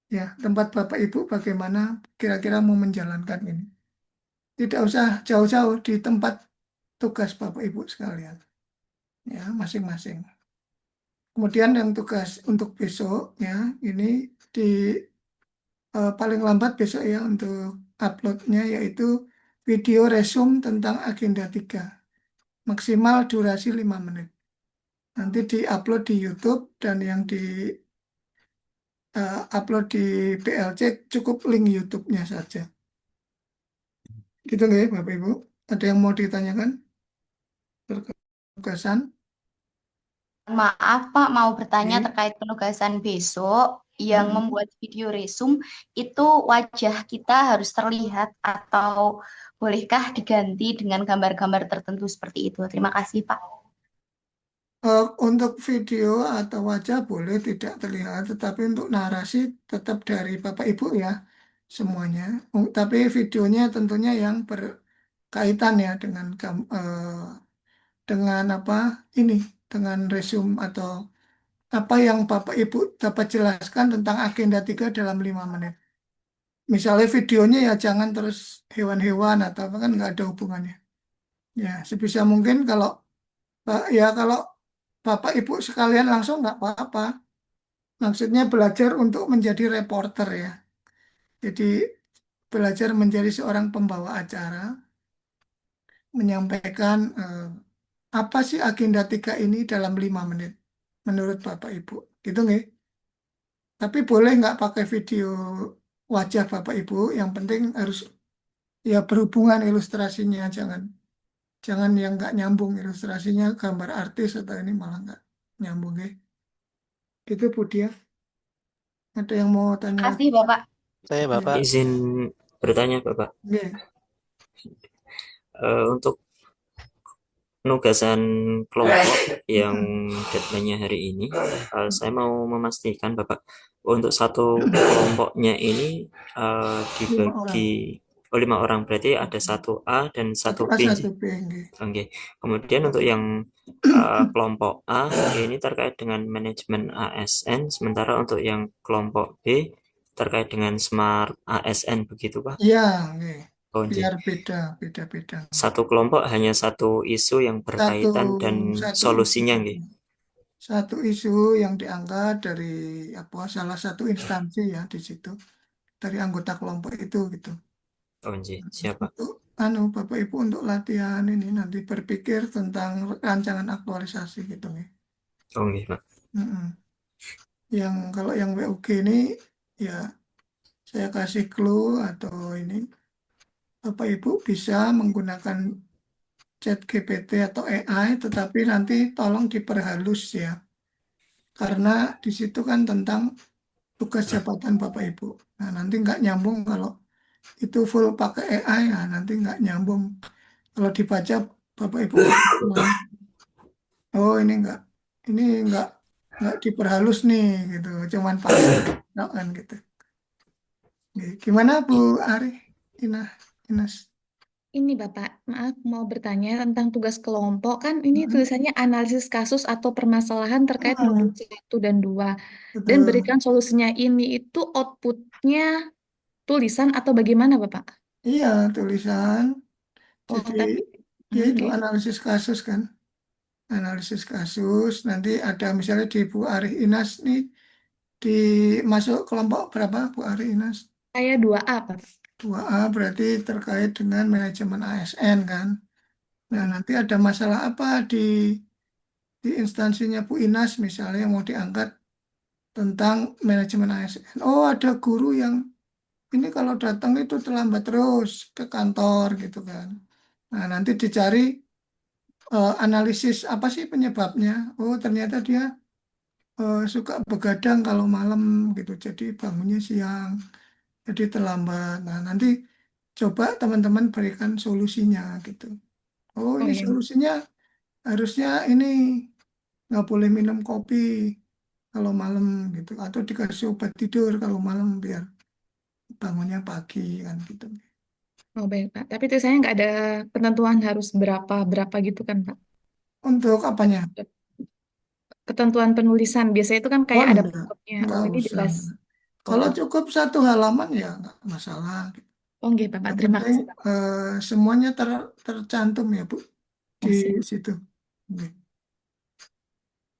Ya, tempat Bapak Ibu bagaimana kira-kira mau menjalankan ini. Tidak usah jauh-jauh di tempat tugas Bapak Ibu sekalian. Ya, masing-masing. Kemudian yang tugas untuk besok ya, ini di paling lambat besok ya untuk uploadnya yaitu video resume tentang agenda 3. Maksimal durasi 5 menit. Nanti di-upload di YouTube dan yang di upload di PLC cukup link YouTube-nya saja. Gitu nggak ya Bapak Ibu? Ada yang mau ditanyakan? Penugasan? Maaf Pak, mau bertanya Oke. terkait penugasan besok yang membuat video resume itu wajah kita harus terlihat atau bolehkah diganti dengan gambar-gambar tertentu seperti itu? Terima kasih Pak. Untuk video atau wajah boleh tidak terlihat, tetapi untuk narasi tetap dari Bapak Ibu ya semuanya. Tapi videonya tentunya yang berkaitan ya dengan apa ini, dengan resume atau apa yang Bapak Ibu dapat jelaskan tentang agenda 3 dalam 5 menit. Misalnya videonya ya jangan terus hewan-hewan atau apa kan nggak ada hubungannya. Ya sebisa mungkin kalau Bapak Ibu sekalian langsung nggak apa-apa. Maksudnya belajar untuk menjadi reporter ya. Jadi belajar menjadi seorang pembawa acara, menyampaikan apa sih agenda 3 ini dalam 5 menit menurut Bapak Ibu. Gitu nggak? Tapi boleh nggak pakai video wajah Bapak Ibu, yang penting harus ya berhubungan ilustrasinya, jangan yang nggak nyambung ilustrasinya gambar artis atau ini malah nggak nyambung ya. Itu Bu Dia. Ada yang mau tanya Terima lagi? kasih Bapak. Saya Bapak. Izin bertanya Bapak. Oke. Untuk penugasan kelompok yang deadline-nya hari ini, saya mau memastikan Bapak untuk satu kelompoknya ini dibagi 5 orang, berarti ada 1A dan 1B. satu B. Oke. Kemudian untuk yang kelompok A ini terkait dengan manajemen ASN, sementara untuk yang kelompok B terkait dengan Smart ASN, begitu Pak? Iya, Oh, biar beda-beda. Satu kelompok hanya satu isu yang berkaitan dan solusinya, nggih. Satu isu yang diangkat dari salah satu instansi ya di situ, dari anggota kelompok itu gitu. Oh, siapa? Untuk Bapak Ibu untuk latihan ini nanti berpikir tentang rancangan aktualisasi gitu nih. Oh, nggih, Pak. Kalau yang WUG ini ya saya kasih clue atau ini Bapak Ibu bisa menggunakan chat GPT atau AI, tetapi nanti tolong diperhalus ya, karena di situ kan tentang tugas jabatan Bapak Ibu. Nah, nanti nggak nyambung kalau itu full pakai AI, ya nanti nggak nyambung. Kalau dibaca Bapak Ibu, oh ini nggak diperhalus nih gitu, cuman pakai kan gitu. Gimana Bu Ari, Ines? Ini Bapak, maaf mau bertanya tentang tugas kelompok. Kan ini tulisannya analisis kasus atau permasalahan terkait modul 1 dan 2. Dan berikan solusinya. Ini itu outputnya tulisan atau bagaimana Bapak? Iya, tulisan. Jadi ya itu nggih. analisis kasus kan. Analisis kasus. Nanti ada misalnya di Bu Ari Inas nih, masuk kelompok berapa Bu Ari Inas? Saya 2A, Pak. 2A berarti terkait dengan manajemen ASN kan. Nah, nanti ada masalah apa di instansinya Bu Inas misalnya yang mau diangkat tentang manajemen ASN. Oh, ada guru yang ini kalau datang itu terlambat terus ke kantor gitu kan. Nah, nanti dicari analisis apa sih penyebabnya. Oh, ternyata dia suka begadang kalau malam gitu. Jadi bangunnya siang, jadi terlambat. Nah, nanti coba teman-teman berikan solusinya gitu. Oh, ini solusinya harusnya ini nggak boleh minum kopi kalau malam gitu, atau dikasih obat tidur kalau malam biar bangunnya pagi kan gitu. Oh baik Pak, tapi itu saya nggak ada ketentuan harus berapa gitu kan Pak? Untuk apanya? Ketentuan penulisan biasanya itu kan kayak ada enggak, pokoknya. enggak Oh ini usah. jelas. Kalau cukup 1 halaman ya nggak masalah. Oh nggih Bapak, Yang terima penting kasih Pak. semuanya tercantum ya Bu di Siap. situ. Oke.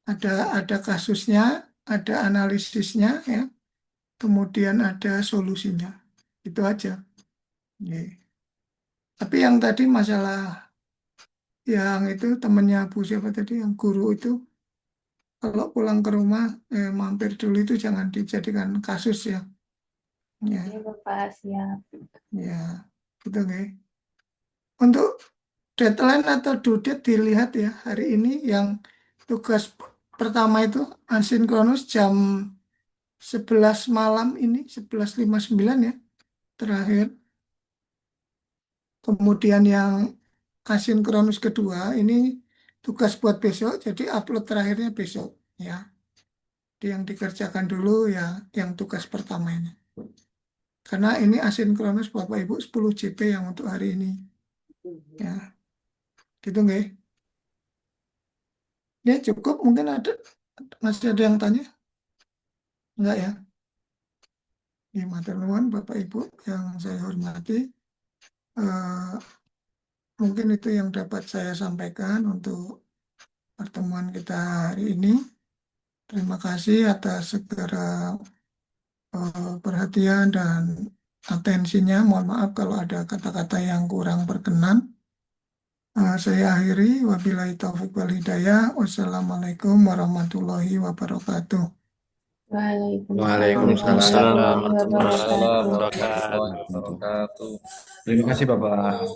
Ada kasusnya, ada analisisnya ya, kemudian ada solusinya. Itu aja. Oke. Tapi yang tadi masalah yang itu temennya Bu siapa tadi yang guru itu, kalau pulang ke rumah mampir dulu itu jangan dijadikan kasus ya. Ya, Iya Bapak, siap. ya, gitu nggih. Untuk deadline atau due date dilihat ya hari ini yang tugas pertama itu asinkronus jam 11 malam ini 11.59 ya terakhir. Kemudian yang asinkronus kedua ini tugas buat besok, jadi upload terakhirnya besok ya. Jadi yang dikerjakan dulu ya yang tugas pertama ini. Karena ini asinkronus Bapak Ibu 10 JP yang untuk hari ini. Ya. Gitu nggih. Ya cukup, mungkin masih ada yang tanya? Enggak ya? Ya, matur nuwun Bapak Ibu yang saya hormati. Mungkin itu yang dapat saya sampaikan untuk pertemuan kita hari ini. Terima kasih atas segera perhatian dan atensinya. Mohon maaf kalau ada kata-kata yang kurang berkenan. Saya akhiri. Wabillahi taufiq wal hidayah. Wassalamualaikum warahmatullahi wabarakatuh. Waalaikumsalam warahmatullahi warahmatullahi wabarakatuh. Terima kasih Bapak.